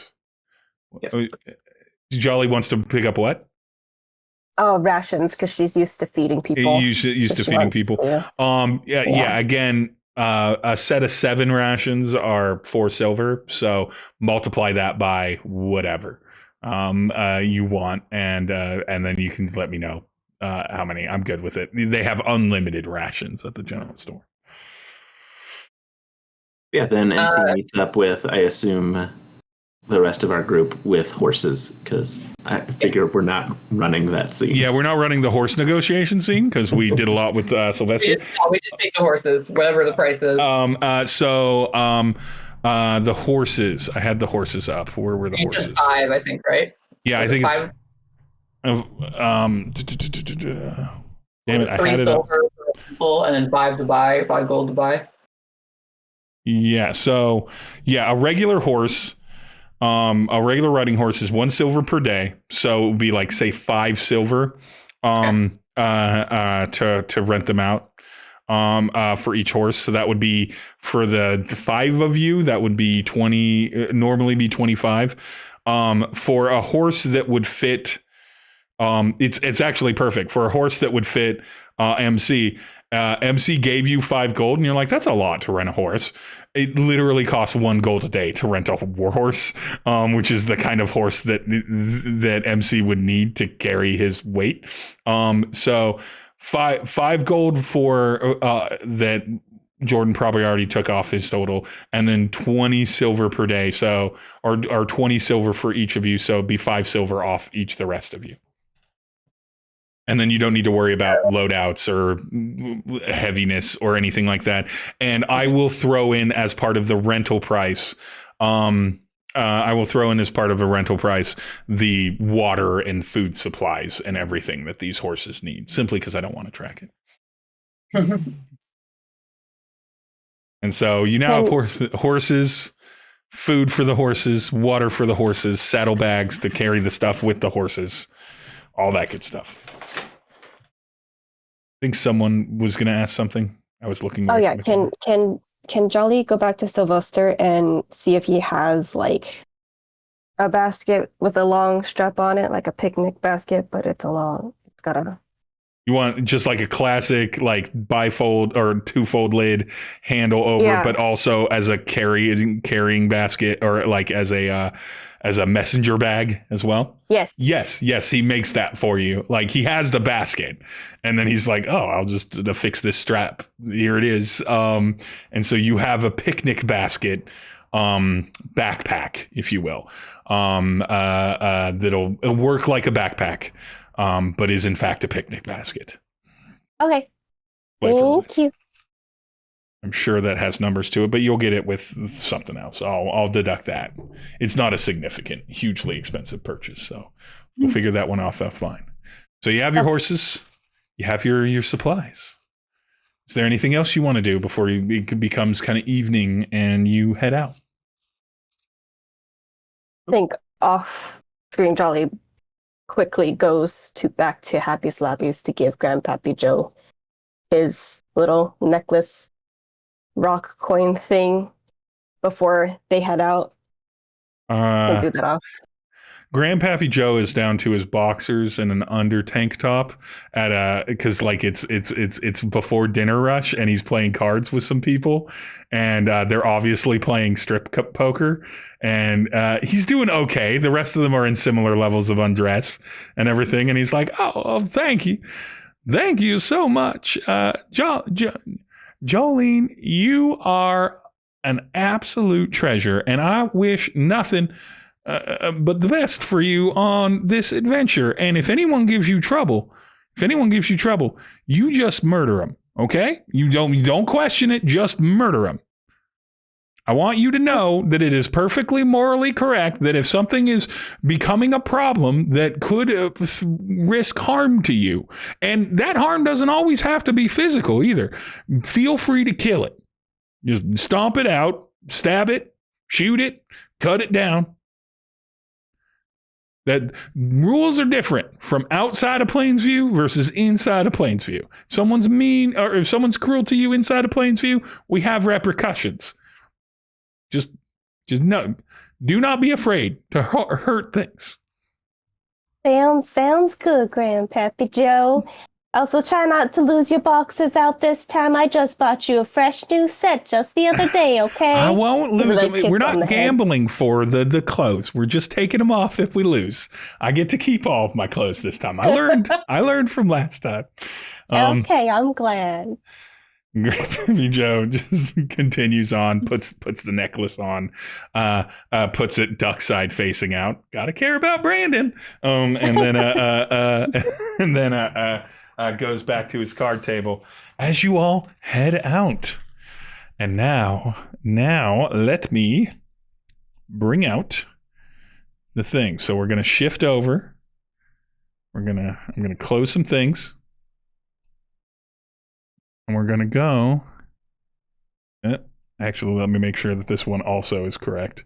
D: Yes.
A: Jolly wants to pick up what?
E: Oh, rations, because she's used to feeding people.
A: Used to feeding people. Yeah. Again, a set of 7 rations are 4 silver, so multiply that by whatever you want, and then you can let me know how many. I'm good with it. They have unlimited rations at the general store.
D: Yeah, then MC meets up with, I assume, the rest of our group with horses, because I figure we're not running that scene.
A: Yeah, we're not running the horse negotiation scene because we did a lot with Sylvester.
C: We just take the horses, whatever the price is.
A: The horses. I had the horses up. Where were the horses?
C: 5, I think, right?
A: Yeah, I think it's. Damn it!
C: 3 silver for a pencil, and then 5 to buy, 5 gold to buy.
A: Yeah. So yeah, a regular horse. A regular riding horse is 1 silver per day, so it would be like, say, 5 silver to rent them out for each horse. So that would be for the 5 of you, that would be 20, normally be 25. For a horse that would fit, it's actually perfect for a horse that would fit MC. MC gave you 5 gold, and you're like, that's a lot to rent a horse. It literally costs 1 gold a day to rent a war horse, which is the kind of horse that MC would need to carry his weight. So 5 gold for that Jordan probably already took off his total, and then 20 silver per day. So or 20 silver for each of you. So it'd be 5 silver off each the rest of you. And then you don't need to worry about loadouts or heaviness or anything like that. And I will throw in as part of the rental price. The water and food supplies and everything that these horses need, simply because I don't want to track it. And so you now have horses, food for the horses, water for the horses, saddlebags to carry the stuff with the horses, all that good stuff. I think someone was going to ask something. I was looking.
E: Oh yeah, can Jolly go back to Sylvester and see if he has like a basket with a long strap on it, like a picnic basket, but it's got a.
A: You want just like a classic, like bifold or 2-fold lid handle over, but also as a carrying basket, or like as a messenger bag as well. Yes. He makes that for you. Like, he has the basket, and then he's like, "Oh, I'll just fix this strap. Here it is." And so you have a picnic basket, backpack, if you will, that'll work like a backpack. But is in fact a picnic basket.
E: Okay. Thank you.
A: I'm sure that has numbers to it, but you'll get it with something else. I'll deduct that. It's not a significant, hugely expensive purchase, so we'll figure that one off offline. So you have your horses, you have your supplies. Is there anything else you want to do before it becomes kind of evening and you head out?
E: I think off screen Jolly quickly goes back to Happy Slappies to give Grandpappy Joe his little necklace rock coin thing before they head out. We'll do that off.
A: Grandpappy Joe is down to his boxers and an under tank top because like it's before dinner rush and he's playing cards with some people and they're obviously playing strip poker and he's doing okay. The rest of them are in similar levels of undress and everything, and he's like, oh thank you so much, Jolene, you are an absolute treasure, and I wish nothing but the best for you on this adventure. And if anyone gives you trouble, you just murder them. Okay? You don't question it. Just murder them. I want you to know that it is perfectly morally correct that if something is becoming a problem that could risk harm to you, and that harm doesn't always have to be physical either, feel free to kill it. Just stomp it out, stab it, shoot it, cut it down. That rules are different from outside of Plainsview versus inside of Plainsview. If someone's mean or if someone's cruel to you inside of Plainsview, we have repercussions. Just no. Do not be afraid to hurt things.
E: Sounds good, Grandpappy Joe. Also, try not to lose your boxers out this time. I just bought you a fresh new set just the other day, okay?
A: I won't lose them. We're not gambling for the clothes. We're just taking them off if we lose. I get to keep all of my clothes this time. I learned from last time.
E: Okay, I'm glad.
A: Grandpappy Joe just continues on, puts the necklace on, puts it duck side facing out. Gotta care about Brandon. And then goes back to his card table as you all head out. And now let me bring out the thing. So we're gonna shift over. I'm gonna close some things. And we're going to go. Actually, let me make sure that this one also is correct.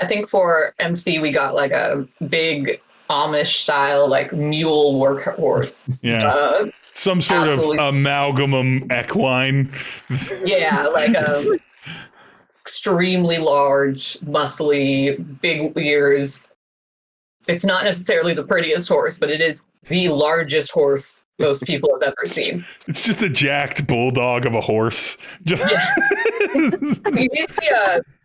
C: I think for MC, we got like a big Amish style, like mule workhorse.
A: Yeah. Some sort
C: absolutely.
A: Of amalgamum equine.
C: Yeah, like a extremely large, muscly, big ears. It's not necessarily the prettiest horse, but it is the largest horse most people have ever seen.
A: It's just a jacked bulldog of a horse.
C: Yeah.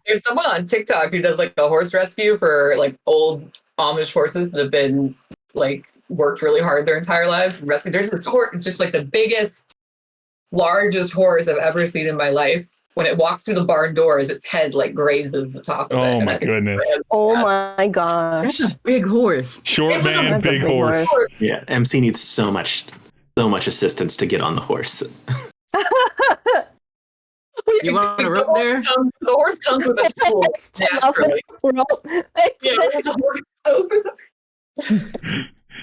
C: There's someone on TikTok who does like a horse rescue for like old Amish horses that have been like worked really hard their entire lives. There's this horse, just like the biggest, largest horse I've ever seen in my life. When it walks through the barn doors, its head like grazes the top of it.
A: Oh my goodness.
E: Oh my gosh.
B: That's a big horse.
A: Short man, big horse.
D: Yeah, MC needs so much assistance to get on the horse.
B: You want to rope there?
C: The horse comes with a stool, naturally. Yeah, the horse over.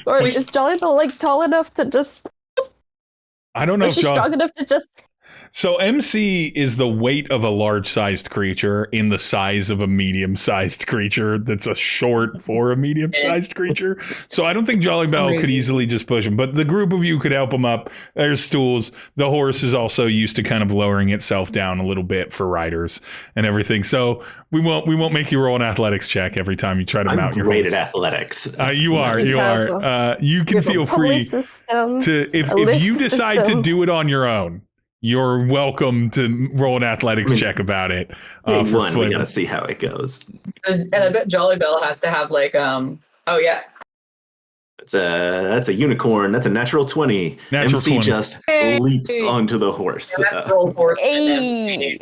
E: Or is Jolly like tall enough to just...
A: I don't know if
E: she's strong enough to just...
A: So MC is the weight of a large-sized creature in the size of a medium-sized creature that's a short for a medium-sized creature. So I don't think Jolly Bell could easily just push him, but the group of you could help him up. There's stools. The horse is also used to kind of lowering itself down a little bit for riders and everything. So we won't make you roll an athletics check every time you try to mount your horse.
D: I'm great at athletics.
A: You are. You can feel free to if you decide to do it on your own. You're welcome to roll an athletics check about it.
D: For fun, we gotta see how it goes.
C: And I bet Jolly Bell has to have like
D: that's a unicorn. That's a natural 20.
A: Natural
D: MC
A: 20.
D: Just leaps onto the horse.
C: natural horse.
E: Hey.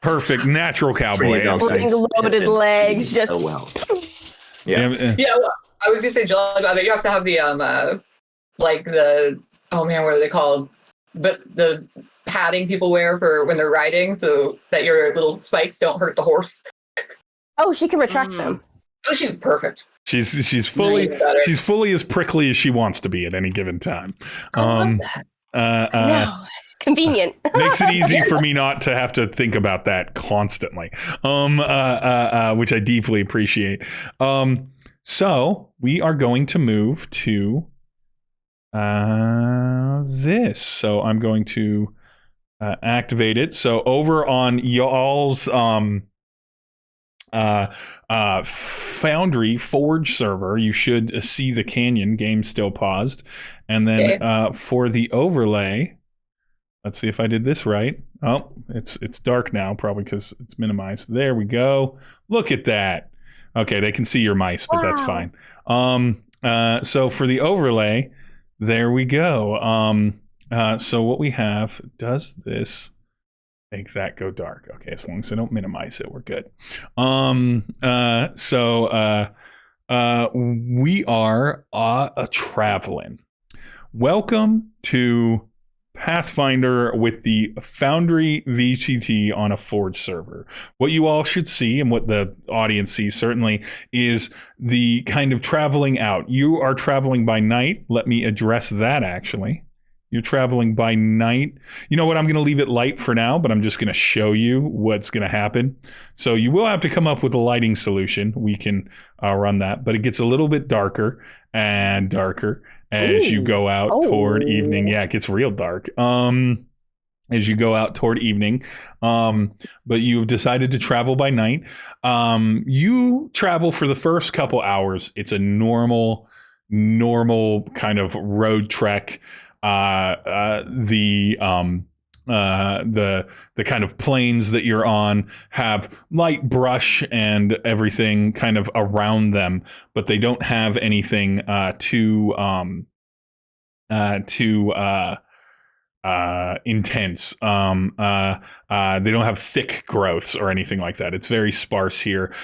A: Perfect, natural cowboy.
E: Loaded legs. Just
D: so well.
C: Yeah. Well, I was gonna say Jolly Bell, but you have to have the like the what are they called? But the padding people wear for when they're riding so that your little spikes don't hurt the horse.
E: Oh, she can retract them.
C: Oh, she's perfect.
A: She's fully as prickly as she wants to be at any given time.
E: No. Convenient.
A: Makes it easy for me not to have to think about that constantly. Which I deeply appreciate. So we are going to move to this. So I'm going to activate it. So over on y'all's Foundry Forge server. You should see the canyon. Game still paused. And then for the overlay, let's see if I did this right. Oh, it's dark now, probably because it's minimized. There we go. Look at that. Okay, they can see your mice, but that's fine. So for the overlay, there we go. So what we have, does this make that go dark? Okay, as long as I don't minimize it, we're good. We are traveling. Welcome to Pathfinder with the Foundry VCT on a Forge server. What you all should see, and what the audience sees certainly, is the kind of traveling out. You are traveling by night. Let me address that, actually. You're traveling by night. You know what? I'm going to leave it light for now, but I'm just going to show you what's going to happen. So you will have to come up with a lighting solution. We can run that, but it gets a little bit darker and darker as you go out toward evening. Yeah, it gets real dark. As you go out toward evening, but you've decided to travel by night. You travel for the first couple hours. It's a normal kind of road trek. The kind of plains that you're on have light brush and everything kind of around them, but they don't have anything too intense. They don't have thick growths or anything like that. It's very sparse here.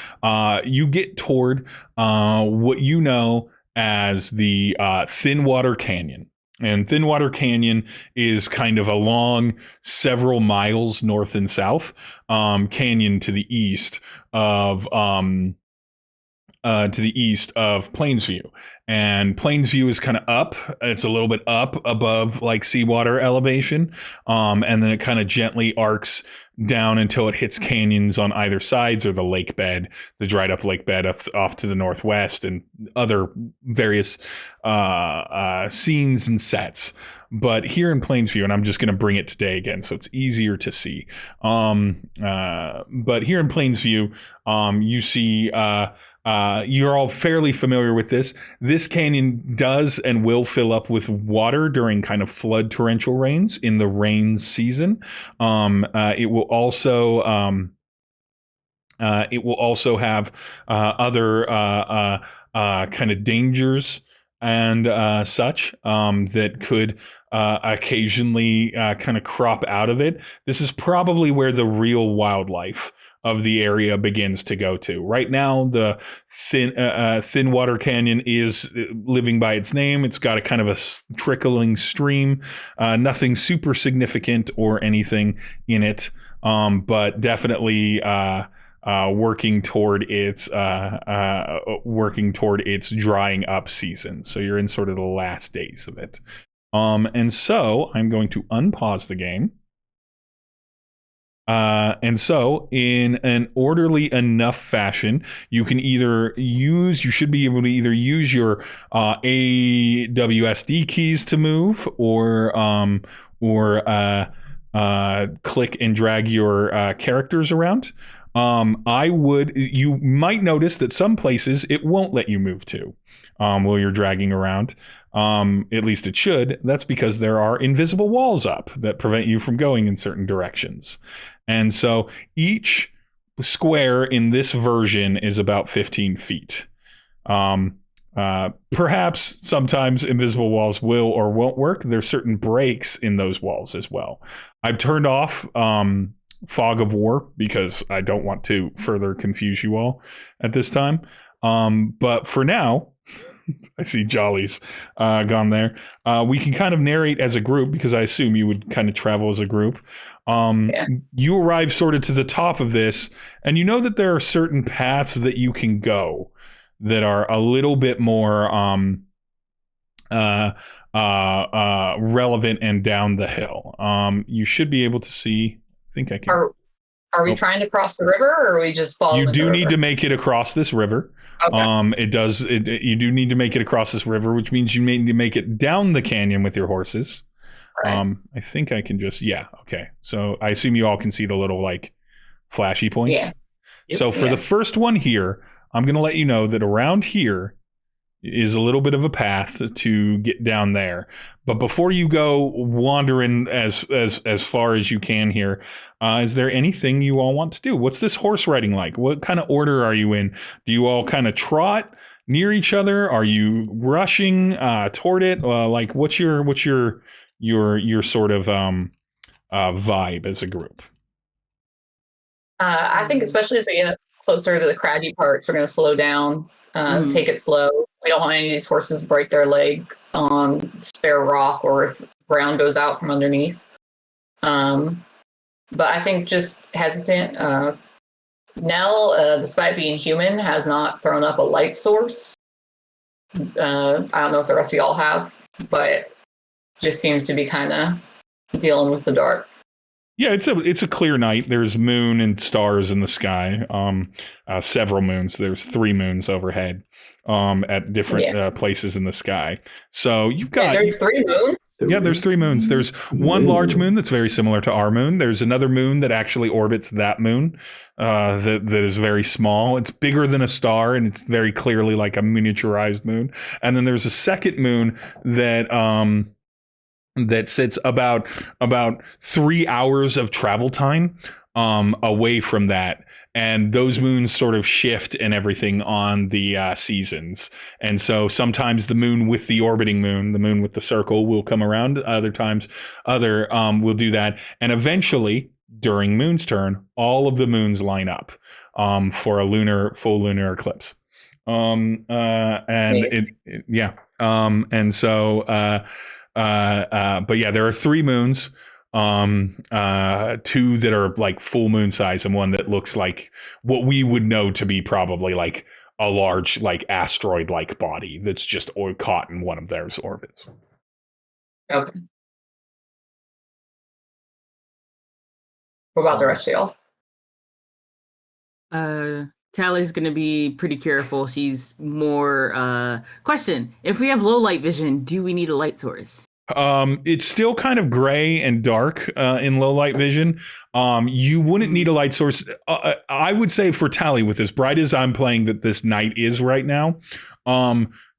A: You get toward what you know as the Thin Water Canyon. And Thin Water Canyon is kind of a long, several miles north and south canyon to the east of Plainsview. And Plainsview is kind of up. It's a little bit up above like seawater elevation. And then it kind of gently arcs down until it hits canyons on either sides, or the lake bed, the dried up lake bed off to the northwest, and other various scenes and sets. But here in Plainsview, and I'm just going to bring it today again so it's easier to see. But here in Plainsview, you see you're all fairly familiar with this. This canyon does and will fill up with water during kind of flood torrential rains in the rain season. It will also have other kind of dangers and such that could occasionally kind of crop out of it. This is probably where the real wildlife of the area begins to go to. Right now, the Thin Water Canyon is living by its name. It's got a kind of a trickling stream, nothing super significant or anything in it, but definitely working toward its drying up season. So you're in sort of the last days of it. And so I'm going to unpause the game. And so in an orderly enough fashion, you should be able to either use your AWSD keys to move, or click and drag your characters around. You might notice that some places it won't let you move to while you're dragging around. At least it should. That's because there are invisible walls up that prevent you from going in certain directions. And so each square in this version is about 15 feet. Perhaps sometimes invisible walls will or won't work. There's certain breaks in those walls as well. I've turned off Fog of War because I don't want to further confuse you all at this time. But for now, I see Jolly's gone there. We can kind of narrate as a group, because I assume you would kind of travel as a group. You arrive sort of to the top of this, and you know that there are certain paths that you can go that are a little bit more relevant and down the hill. You should be able to see. I think I can.
C: Are we trying to cross the river, or are we just following?
A: You do need to make it across this river.
C: Okay.
A: You do need to make it across this river, which means you may need to make it down the canyon with your horses.
C: Right.
A: I think I can just, okay. So I assume you all can see the little like flashy points.
C: Yeah.
A: So for the first one here, I'm going to let you know that around here is a little bit of a path to get down there. But before you go wandering as far as you can here, is there anything you all want to do? What's this horse riding like? What kind of order are you in? Do you all kind of trot near each other? Are you rushing toward it? Like, what's your sort of vibe as a group?
C: I think especially as we get closer to the craggy parts, we're going to slow down, take it slow. We don't want any of these horses to break their leg on spare rock or if ground goes out from underneath. But I think just hesitant. Nell, despite being human, has not thrown up a light source. I don't know if the rest of y'all have, but just seems to be kind of dealing with the dark.
A: Yeah, it's a clear night. There's moon and stars in the sky. Several moons. There's 3 moons overhead at different places in the sky. So you've got...
C: there's 3 moons?
A: Yeah, there's 3 moons. There's one large moon that's very similar to our moon. There's another moon that actually orbits that moon that is very small. It's bigger than a star, and it's very clearly like a miniaturized moon. And then there's a second moon that sits about 3 hours of travel time away from that. And those moons sort of shift and everything on the seasons. And so sometimes the moon with the orbiting moon, the moon with the circle, will come around. Other times, will do that. And eventually, during moon's turn, all of the moons line up for a full lunar eclipse. And but yeah, there are 3 moons, 2 that are like full moon size and one that looks like what we would know to be probably like a large like asteroid like body that's just caught in one of those orbits.
C: Okay. What about the rest of y'all?
B: Tally's gonna be pretty careful. She's more question. If we have low light vision, do we need a light source?
A: It's still kind of gray and dark in low light vision. You wouldn't need a light source. I would say for Tally, with as bright as I'm playing that this night is right now,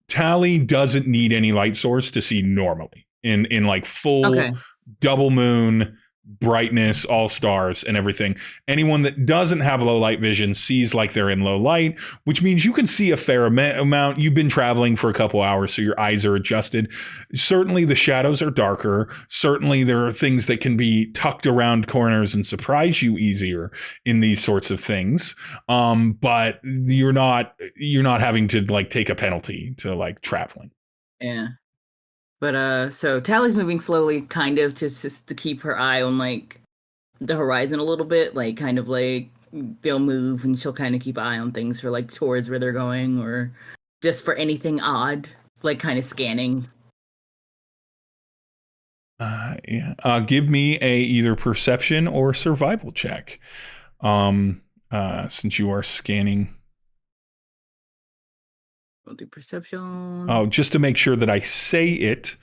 A: Tally doesn't need any light source to see normally in like full double moon brightness, all stars and everything. Anyone that doesn't have low light vision sees like they're in low light, which means you can see a fair amount. You've been traveling for a couple hours, so your eyes are adjusted. Certainly the shadows are darker. Certainly there are things that can be tucked around corners and surprise you easier in these sorts of things. But you're not having to like take a penalty to like traveling.
B: Yeah. But so Tally's moving slowly, kind of just to keep her eye on like the horizon a little bit, like kind of like they'll move and she'll kind of keep an eye on things for like towards where they're going or just for anything odd, like kind of scanning.
A: Give me a either perception or survival check. Since you are scanning.
B: We'll do perception.
A: Oh, just to make sure that I say it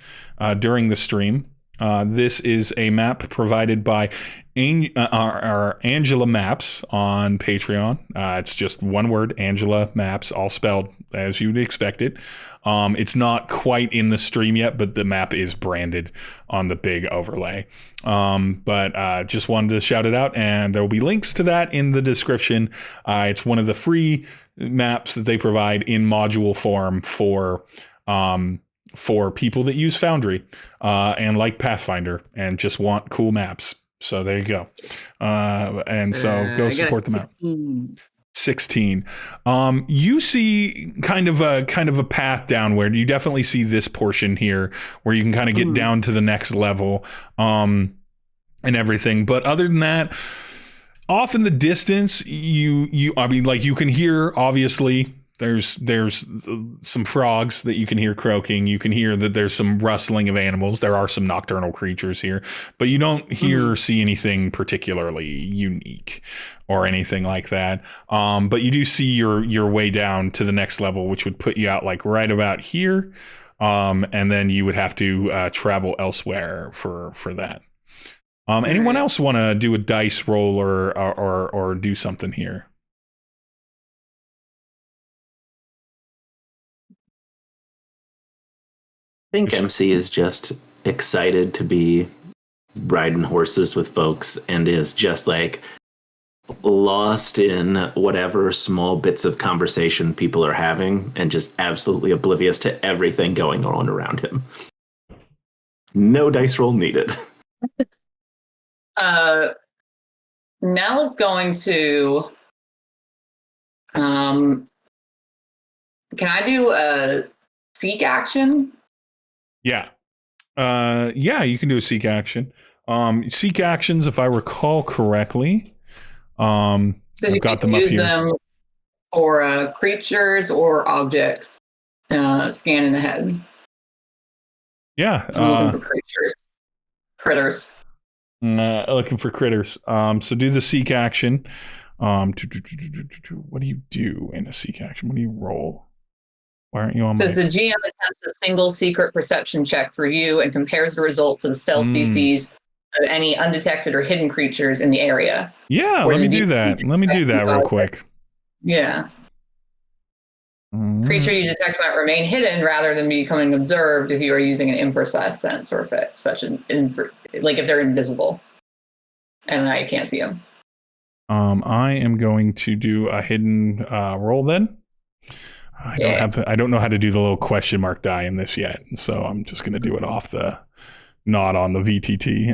A: during the stream. This is a map provided by our Angela Maps on Patreon. It's just one word, Angela Maps, all spelled as you'd expect it. It's not quite in the stream yet, but the map is branded on the big overlay. But just wanted to shout it out, and there will be links to that in the description. It's one of the free maps that they provide in module form for people that use Foundry and like Pathfinder and just want cool maps. So there you go. And so go support the map. 16. You see kind of a path downward. You definitely see this portion here where you can kind of get down to the next level and everything. But other than that, off in the distance, you can hear, obviously, there's some frogs that you can hear croaking. You can hear that there's some rustling of animals. There are some nocturnal creatures here, but you don't see anything particularly unique or anything like that. But you do see your way down to the next level, which would put you out like right about here. And then you would have to travel elsewhere for that. Anyone else want to do a dice roll or do something here?
D: think MC is just excited to be riding horses with folks and is just like lost in whatever small bits of conversation people are having and just absolutely oblivious to everything going on around him. No dice roll needed.
C: Nell is going to can I do a seek action?
A: Yeah. Yeah, you can do a seek action. Seek actions, if I recall correctly.
C: So
A: I've
C: you
A: got
C: can
A: them up
C: use
A: here.
C: them for creatures or objects. Scanning ahead.
A: Yeah.
C: I'm looking for critters.
A: Looking for critters. So do the seek action. What do you do in a seek action? What do you roll? Why aren't you on
C: Says
A: my...
C: the GM attempts a single secret perception check for you and compares the result to the stealth DCs of any undetected or hidden creatures in the area.
A: Yeah, let me do that. Let me do that real quick.
C: Yeah. Creature you detect might remain hidden rather than becoming observed if you are using an imprecise sense or if it's such like if they're invisible and I can't see them.
A: I am going to do a hidden roll then. I don't know how to do the little question mark die in this yet, so I'm just going to do it off not on the VTT.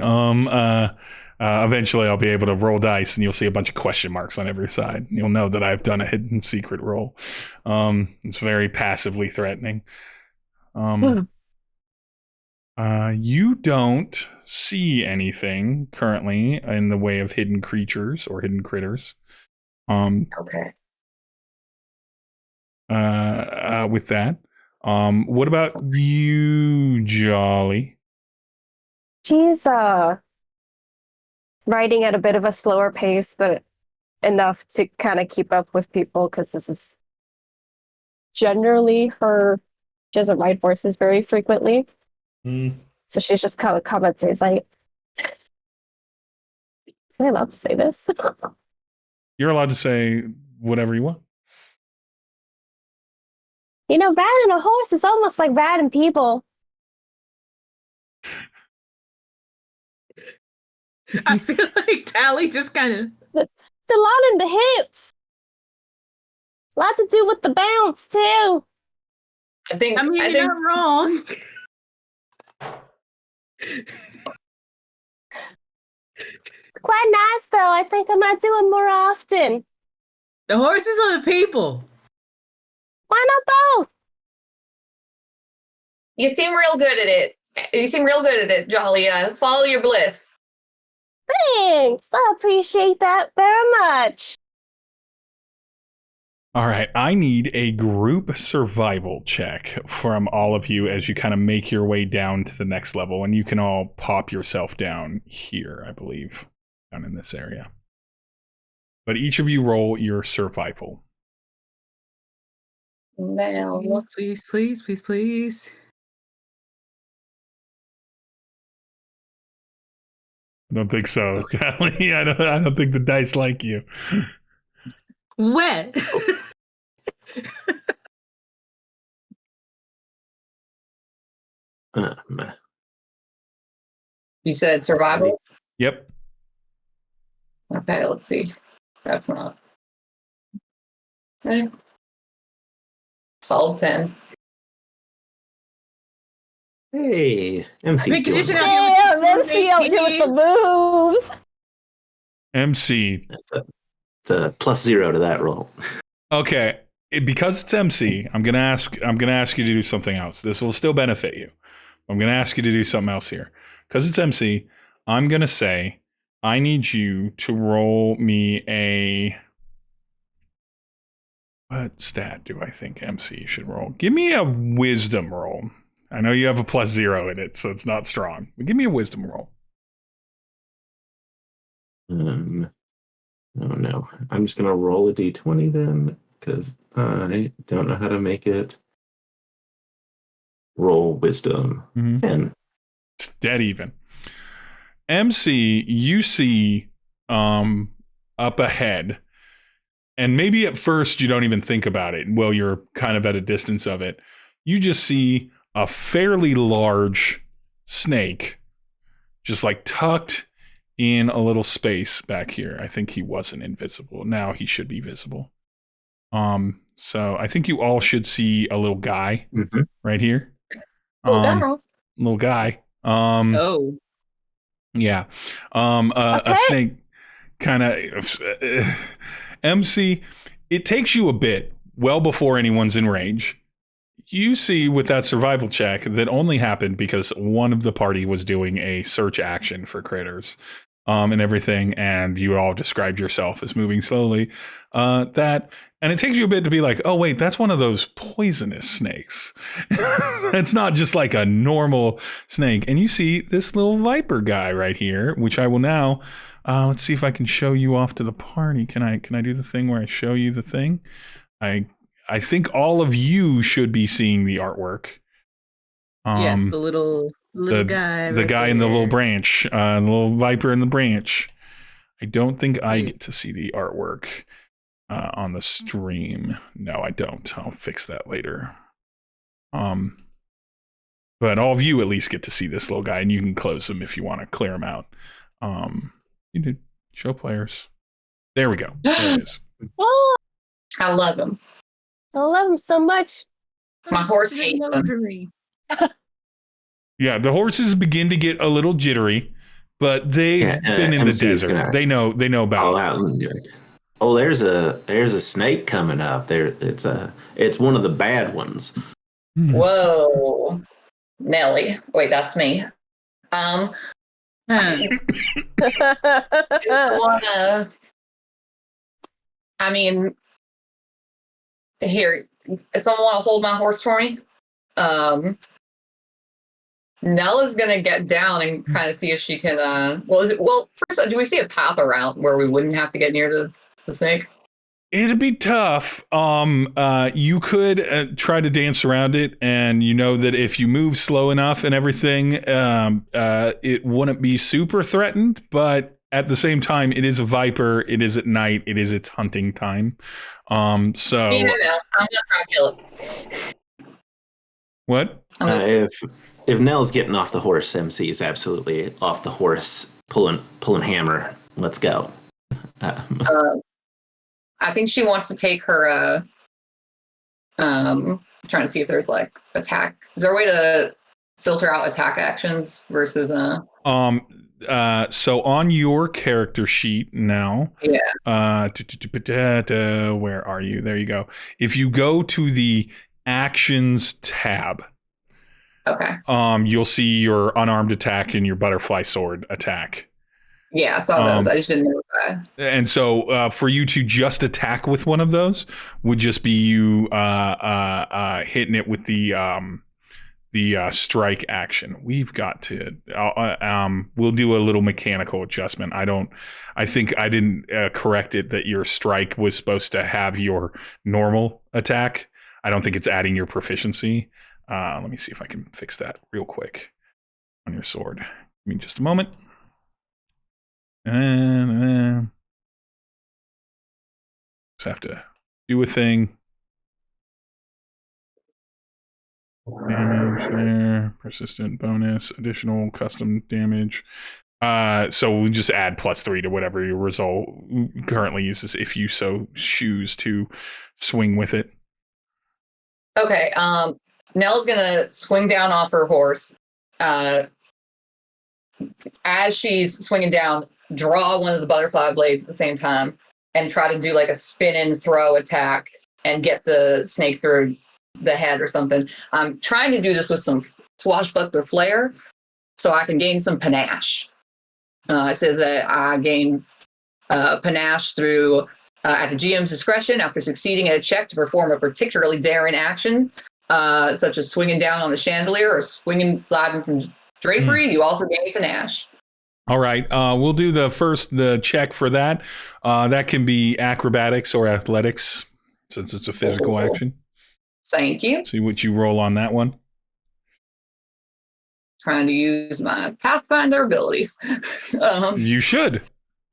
A: Eventually I'll be able to roll dice and you'll see a bunch of question marks on every side. You'll know that I've done a hidden secret roll. It's very passively threatening. You don't see anything currently in the way of hidden creatures or hidden critters.
C: Okay.
A: With that, what about you, Jolly?
E: She's riding at a bit of a slower pace, but enough to kind of keep up with people because this is generally she doesn't ride horses very frequently. So she's just kind of commenting, it's like, am I allowed to say this?
A: You're allowed to say whatever you want.
E: You know, riding a horse is almost like riding people.
B: I feel like Tally just kind of...
E: It's a lot in the hips. A lot to do with the bounce, too.
C: I think
B: you're not wrong.
E: It's quite nice, though. I think I might do it more often.
B: The horses are the people.
E: Why not both?
C: you seem real good at it. You seem real good at it, Jolly. Follow your bliss.
E: Thanks. I appreciate that very much.
A: All right, I need a group survival check from all of you as you kind of make your way down to the next level, and you can all pop yourself down here, I believe, down in this area. But each of you roll your survival.
C: Now,
B: Please, please, please, please.
A: I don't think so, Tally. I don't think the dice like you.
B: Wet.
C: you said survival?
A: Yep.
C: Okay, let's see. That's not. Okay. Solid 10.
D: Hey, MC's doing
B: condition
D: well.
B: out
E: Damn, MC out here with the moves.
A: MC.
D: It's a +0 to that roll.
A: Okay, because it's MC, I'm gonna ask you to do something else. This will still benefit you. I'm gonna ask you to do something else here. Because it's MC, I'm gonna say I need you to roll me a... What stat do I think MC should roll? Give me a wisdom roll. I know you have a +0 in it, so it's not strong. But give me a wisdom roll.
D: Oh no. I'm just gonna roll a d20 then, because I don't know how to make it. Roll wisdom. 10.
A: It's dead even. MC, you see up ahead, and maybe at first you don't even think about it while you're kind of at a distance of it. You just see a fairly large snake just like tucked in a little space back here. I think he wasn't invisible. Now he should be visible. So I think you all should see a little guy right here. Little guy.
B: Oh.
A: Yeah. A snake kind of MC, it takes you a bit, well before anyone's in range. You see with that survival check that only happened because one of the party was doing a search action for critters and everything, and you all described yourself as moving slowly. And it takes you a bit to be like, oh, wait, that's one of those poisonous snakes. It's not just like a normal snake. And you see this little viper guy right here, which I will now, let's see if I can show you off to the party. Can I do the thing where I show you the thing? I think all of you should be seeing the artwork.
B: Yes, the little guy.
A: The guy in the little branch, the little viper in the branch. I don't think I get to see the artwork on the stream. No, I don't. I'll fix that later. But all of you at least get to see this little guy, and you can close him if you want to clear him out. You did show players. There we go. There it is.
C: I love him.
E: I love him so much.
C: My horse hates him.
A: Yeah, the horses begin to get a little jittery, but they've been in the desert. They know about it.
D: Oh, there's a snake coming up. It's one of the bad ones.
C: Whoa. Nelly. Wait, that's me. Here, someone want to hold my horse for me? Nell is gonna get down and kind of see if she can. First, do we see a path around where we wouldn't have to get near the snake?
A: It'd be tough. You could try to dance around it, and you know that if you move slow enough and everything, it wouldn't be super threatened. But at the same time, it is a viper. It is at night. It is its hunting time. So
C: I'm gonna try to kill it.
A: What?
D: If Nell's getting off the horse, MC is absolutely off the horse, pulling hammer. Let's go.
C: I think she wants to take her. Trying to see if there's like attack. Is there a way to filter out attack actions versus?
A: So on your character sheet now, where are you? There you go. If you go to the actions tab,
C: okay.
A: You'll see your unarmed attack and your butterfly sword attack.
C: Yeah, I saw those. I just didn't know that.
A: And so for you to just attack with one of those would just be you hitting it with the strike action. We've got to we'll do a little mechanical adjustment. I think I didn't correct it that your strike was supposed to have your normal attack. I don't think it's adding your proficiency. Let me see if I can fix that real quick on your sword. Give me just a moment. And just have to do a thing. Damage there, persistent bonus, additional custom damage. So we'll just add +3 to whatever your result currently uses if you so choose to swing with it.
C: Okay, Nell's gonna swing down off her horse. As she's swinging down, draw one of the butterfly blades at the same time and try to do like a spin and throw attack and get the snake through the head or something. I'm trying to do this with some swashbuckler flair so I can gain some panache. It says that I gain panache through at the GM's discretion after succeeding at a check to perform a particularly daring action, such as swinging down on a chandelier or sliding from drapery. You also gain panache.
A: All right, we'll do the check for that. That can be acrobatics or athletics, since it's a physical action.
C: Thank you.
A: See what you roll on that one.
C: Trying to use my Pathfinder abilities.
A: You should.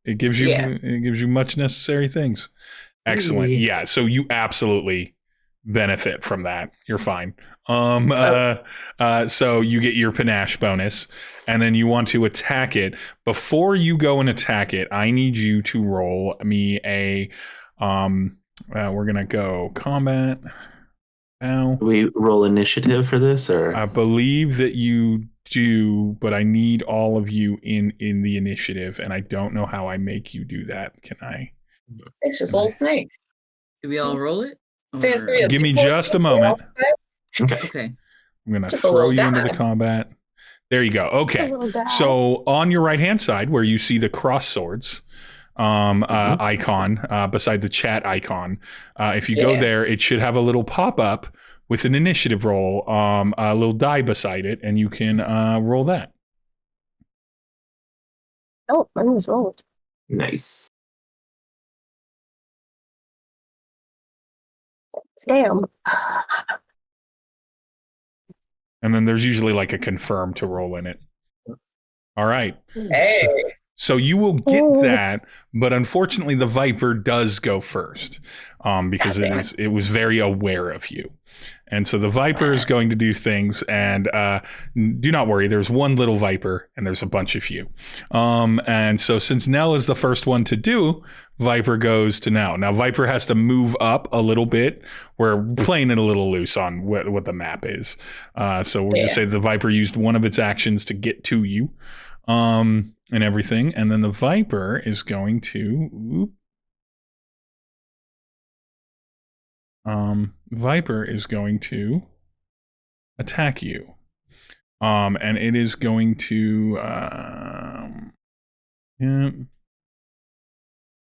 A: It gives you much necessary things. Excellent. Yeah, so you absolutely benefit from that. You're fine. So you get your panache bonus, and then you want to attack it. Before you go and attack it, I need you to roll me a. We're gonna go combat. Now,
D: Do we roll initiative for this, or
A: I believe that you do, but I need all of you in the initiative, and I don't know how I make you do that. Can I?
C: It's just a little snake.
B: Do we all roll it?
C: So it's
B: Or-
C: gonna be a
A: Give me
C: big
A: just a
C: snake.
A: moment.
B: Okay.
A: I'm gonna
C: Just a
A: throw
C: little
A: you into
C: guy.
A: the combat. There you go. Okay.
E: Little guy.
A: So on your right hand side, where you see the cross swords icon beside the chat icon, if you go
C: Yeah.
A: there, it should have a little pop up with an initiative roll, a little die beside it, and you can roll that.
E: Oh, mine was rolled.
D: nice?
E: Damn.
A: And then there's usually like a confirm to roll in it. All right.
C: Hey.
A: So you will get
E: Ooh.
A: that, but unfortunately, the Viper does go first because
C: Goddamn.
A: it was very aware of you, and so the Viper is going to do things. And do not worry, there's one little Viper, and there's a bunch of you. And so since Nell is the first one to do, Viper goes to Nell. Now Viper has to move up a little bit. We're playing it a little loose on what the map is. So we'll just say the Viper used one of its actions to get to you. And everything, and then the Viper is going to attack you, and it is going to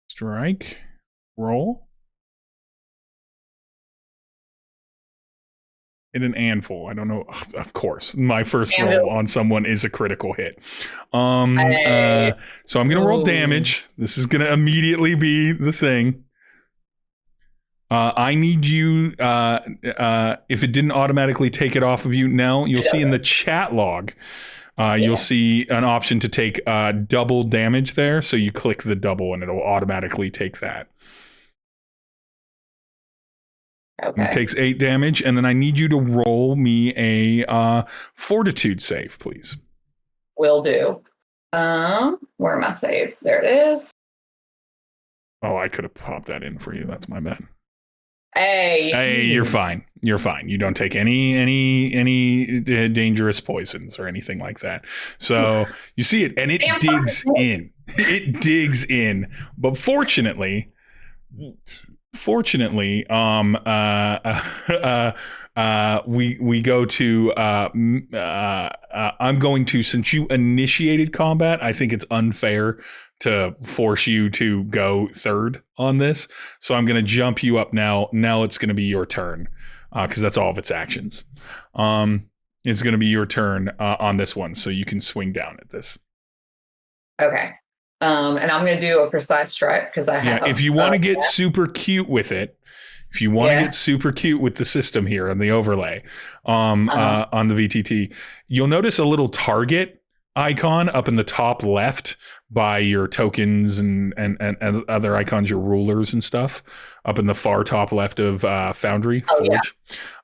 A: strike, roll. In an anvil. I don't know. Of course, my first
C: Anvil.
A: roll on someone is a critical hit. So I'm going to roll
B: Oh.
A: damage. This is going to immediately be the thing. I need you, if it didn't automatically take it off of you, Nell, you'll see in the chat log, you'll see an option to take double damage there. So you click the double and it'll automatically take that.
C: Okay.
A: It takes 8 damage, and then I need you to roll me a fortitude save, please.
C: Will do. Where are my saves? There it is.
A: Oh, I could have popped that in for you. That's my bad.
C: Hey.
A: Hey, you're fine. You're fine. You don't take any dangerous poisons or anything like that. So you see it, and it
C: Damn
A: digs
C: fucking
A: in. It digs in. But fortunately, we go to I'm going to, since you initiated combat, I think it's unfair to force you to go third on this, so I'm going to jump you up now. It's going to be your turn because that's all of its actions. It's going to be your turn on this one, so you can swing down at this.
C: Okay. And I'm going to do a precise strike because I have.
A: Yeah, if you want to get super cute with it, if you want to get super cute with the system here on the overlay, on the VTT, you'll notice a little target icon up in the top left by your tokens and other icons, your rulers and stuff, up in the far top left of Foundry Forge.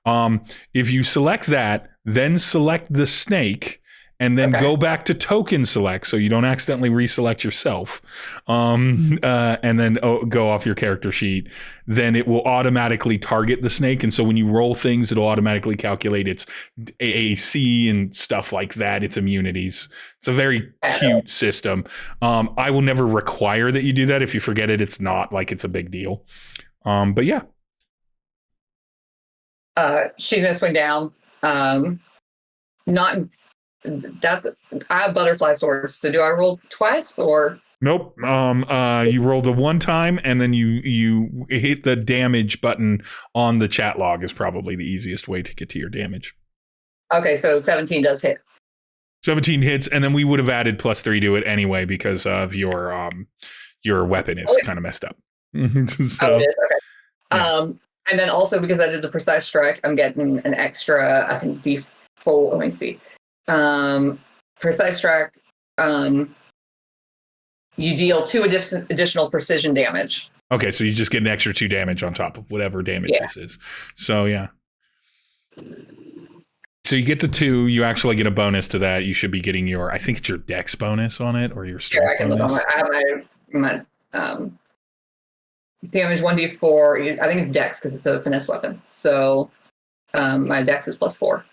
A: Yeah. If you select that, then select the snake, and then go back to token select so you don't accidentally reselect yourself, and then go off your character sheet, then it will automatically target the snake. And so when you roll things, it'll automatically calculate its AAC and stuff like that, its immunities. It's a very cute system. I will never require that you do that. If you forget it, it's not like it's a big deal. But yeah.
C: She's going to swing down. I have butterfly swords, so do I roll twice or?
A: Nope. You roll the one time, and then you hit the damage button on the chat log is probably the easiest way to get to your damage.
C: Okay, so 17 does hit.
A: 17 hits, and then we would have added +3 to it anyway because of your weapon is kind of messed up. So,
C: it is? Okay. Yeah. And then also because I did the precise strike, I'm getting an extra, I think, default. Let me see. Precise strike. You deal 2 additional precision damage.
A: Okay, so you just get an extra 2 damage on top of whatever damage this is. So yeah. So you get the 2. You actually get a bonus to that. You should be getting your, I think it's your dex bonus on it or your strength
C: I can look
A: bonus.
C: on I have my damage 1d4. I think it's dex because it's a finesse weapon. So my dex is +4.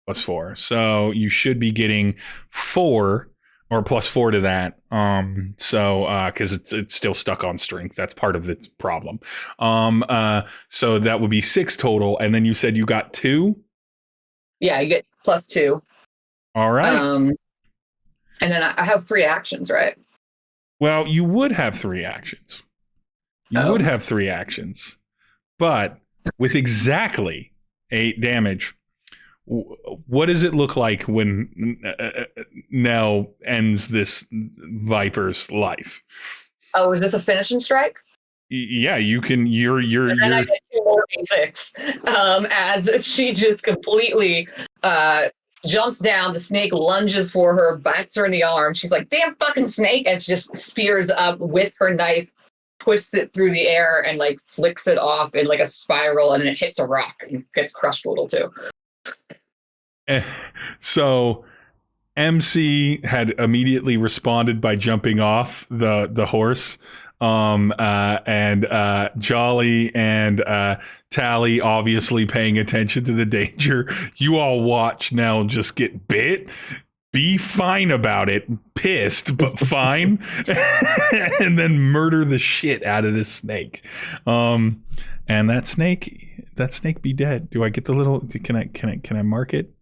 A: +4. So you should be getting 4 or +4 to that. Because it's still stuck on strength. That's part of the problem. So that would be 6 total. And then you said you got 2?
C: Yeah, you get +2.
A: All right.
C: And then I have 3 actions, right?
A: Well, you would have 3 actions. Would have 3 actions. But with exactly 8 damage, what does it look like when Nell ends this Viper's life?
C: Oh, is this a finishing strike?
A: Yeah, you can.
C: And then I get 2 more d6 as she just completely jumps down. The snake lunges for her, bites her in the arm. She's like, "Damn fucking snake!" And she just spears up with her knife, twists it through the air, and like flicks it off in like a spiral, and then it hits a rock and gets crushed a little too.
A: So MC had immediately responded by jumping off the horse. And Jolly and Tally obviously paying attention to the danger. You all watch Nell just get bit. Be fine about it, pissed but fine, and then murder the shit out of this snake. And that snake be dead. Do I get the little? Can I mark it?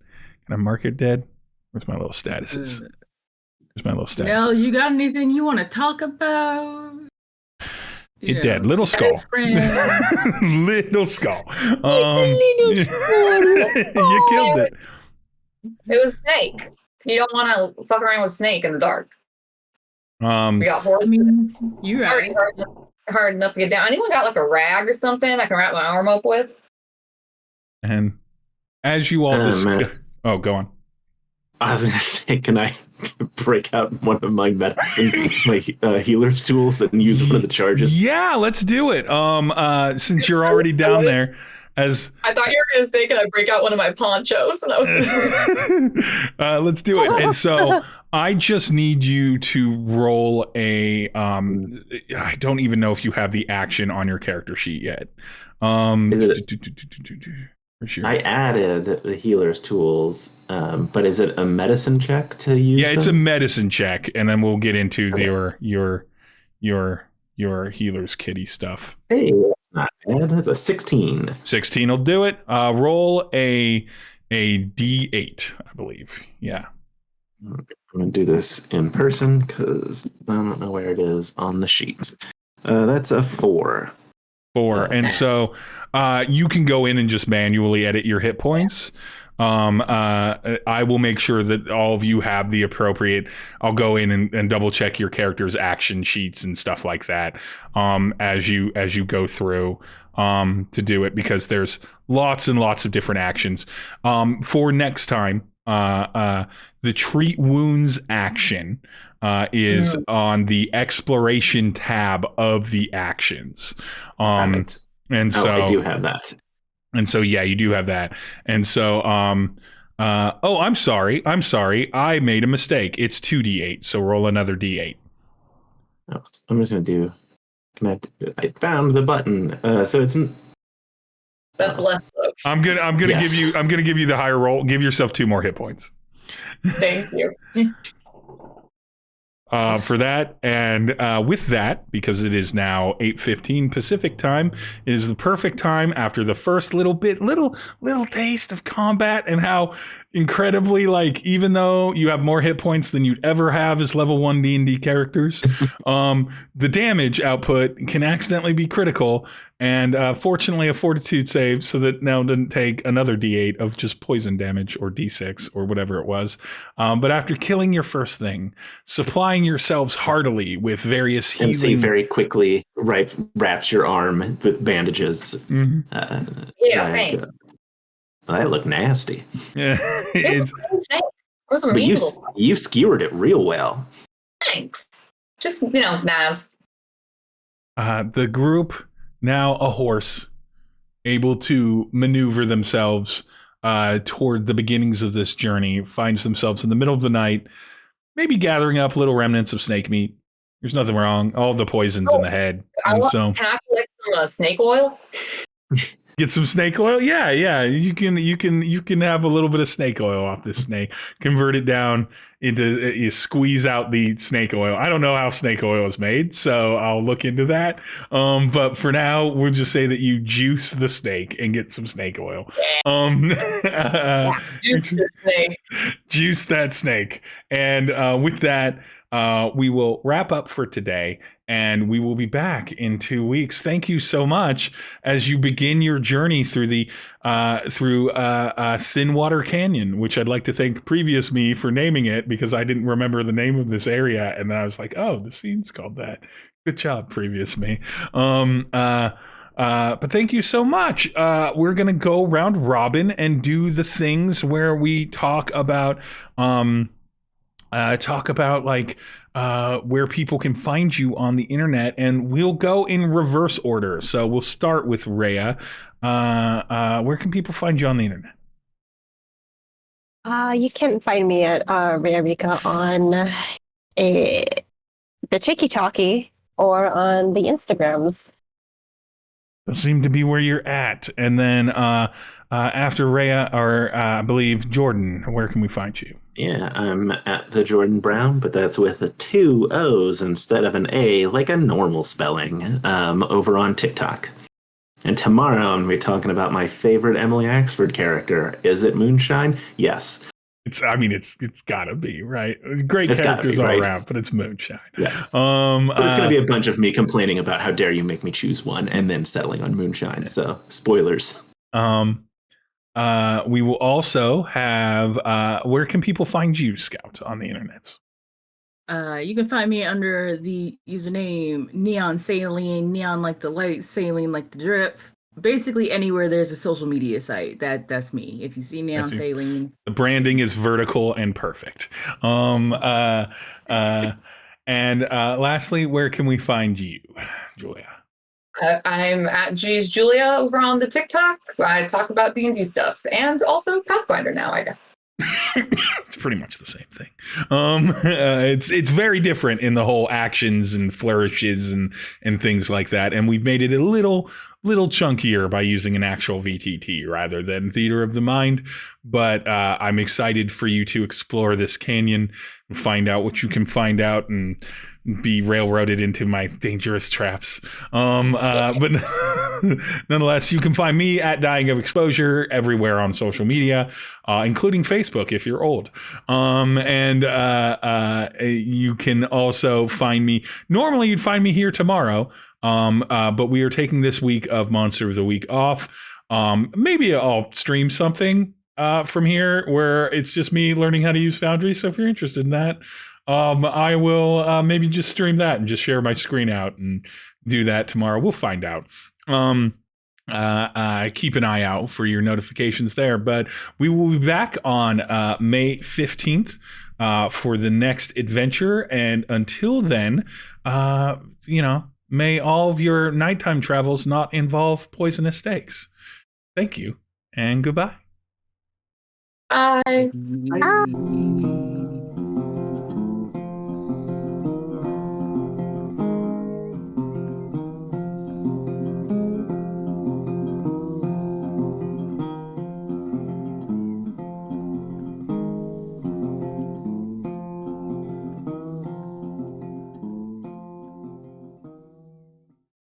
A: Can I mark it dead? Where's my little statuses? Where's my little statuses?
B: Nell, you got anything you want to talk about?
A: It dead. Little skull. Little skull.
E: Little skull.
A: You killed it.
C: It was Snake. You don't want to fuck around with Snake in the dark. We got horse.
B: I mean, you're right.
C: Already hard enough to get down. Anyone got like a rag or something I can wrap my arm up with?
A: And as you all discuss... Oh, go on.
D: I was going to say, can I break out one of my medicine, my healer's tools and use one of the charges?
A: Yeah, let's do it. Since you're already down there, as
C: I thought you were going to say, can I break out one of my ponchos? And I was
A: let's do it. And so I just need you to roll a. I don't even know if you have the action on your character sheet yet.
D: I added the healer's tools, but is it a medicine check to use?
A: Yeah, it's
D: them?
A: a medicine check, and then we'll get into your healer's kitty stuff.
D: Hey, that's not bad. That's a 16.
A: 16 will do it. Roll a D8, I believe. Yeah.
D: I'm gonna do this in person because I don't know where it is on the sheet. That's a 4.
A: 4, and so you can go in and just manually edit your hit points. I will make sure that all of you have the appropriate. I'll go in and double check your character's action sheets and stuff like that as you go through to do it, because there's lots and lots of different actions. For next time, the treat wounds action is on the exploration tab of the actions.
D: Right.
A: And so
D: I do have that.
A: And so, yeah, you do have that. And so, I'm sorry. I made a mistake. It's 2d8. So roll another d8.
D: Oh, I'm just going to do connect. I found the button. So it's
C: that's left.
A: I'm gonna
D: Yes.
A: give you the higher roll. Give yourself 2 more hit points.
C: Thank you.
A: For that, and with that, because it is now 8:15 Pacific time, it is the perfect time after the first little taste of combat, and how incredibly, like, even though you have more hit points than you'd ever have as level 1 D&D characters, the damage output can accidentally be critical, and fortunately a fortitude save so that Nell didn't take another D8 of just poison damage, or D6 or whatever it was. But after killing your first thing, supplying yourselves heartily with various healing...
D: MC very quickly wraps your arm with bandages.
A: Mm-hmm.
C: Thanks.
D: That looked nasty.
C: It was
D: But you skewered it real well.
C: Thanks. Just, knives.
A: The group, now a horse, able to maneuver themselves toward the beginnings of this journey finds themselves in the middle of the night, maybe gathering up little remnants of snake meat. There's nothing wrong. All the poison's in the head. And so
C: Can I collect some snake oil?
A: get some snake oil. Yeah. You can have a little bit of snake oil off this snake. Convert it down into you squeeze out the snake oil. I don't know how snake oil is made, so I'll look into that. But for now, we'll just say that you juice the snake and get some snake oil.
C: Juice the snake.
A: Juice that snake. And with that, we will wrap up for today, and we will be back in 2 weeks. Thank you so much as you begin your journey through the Thin Water Canyon, which I'd like to thank previous me for naming it because I didn't remember the name of this area, and then I was like, oh, the scene's called that. Good job, previous me. But thank you so much. We're gonna go round robin and do the things where we talk about like where people can find you on the internet, and we'll go in reverse order. So we'll start with Rhea. Where can people find you on the internet?
E: You can find me at Rhea Rika on the TikTok or on the Instagrams.
A: Those seem to be where you're at. And then after Rhea, or I believe Jordan, where can we find you?
D: Yeah, I'm at the Jordan Brown, but that's with 2 O's instead of an A, like a normal spelling, over on TikTok. And tomorrow I'm going to be talking about my favorite Emily Axford character. Is it Moonshine? Yes.
A: It's gotta be, right? Great
D: It's
A: characters
D: gotta be,
A: all
D: right?
A: around, but it's Moonshine.
D: Yeah. But it's going to be a bunch of me complaining about how dare you make me choose one and then settling on Moonshine. So, spoilers.
A: We will also have where can people find you, Scout, on the internet?
B: You can find me under the username Neon Saline, neon like the light, saline like the drip. Basically anywhere there's a social media site, that's me. If you see Neon Saline.
A: The branding is vertical and perfect. And lastly, where can we find you, Julia?
C: I'm at G's Julia over on the TikTok. I talk about D&D stuff and also Pathfinder now, I guess.
A: It's pretty much the same thing. It's very different in the whole actions and flourishes and things like that. And we've made it a little chunkier by using an actual VTT rather than theater of the mind. But I'm excited for you to explore this canyon and find out what you can find out and be railroaded into my dangerous traps. But nonetheless, you can find me at Dying of Exposure everywhere on social media, including Facebook if you're old. You can also find me. Normally, you'd find me here tomorrow. But we are taking this week of Monster of the Week off. Maybe I'll stream something from here where it's just me learning how to use Foundry. So if you're interested in that, I will maybe just stream that and just share my screen out and do that tomorrow. We'll find out. Keep an eye out for your notifications there. But we will be back on May 15th for the next adventure. And until then, may all of your nighttime travels not involve poisonous steaks. Thank you, and goodbye.
C: Bye.
B: Bye.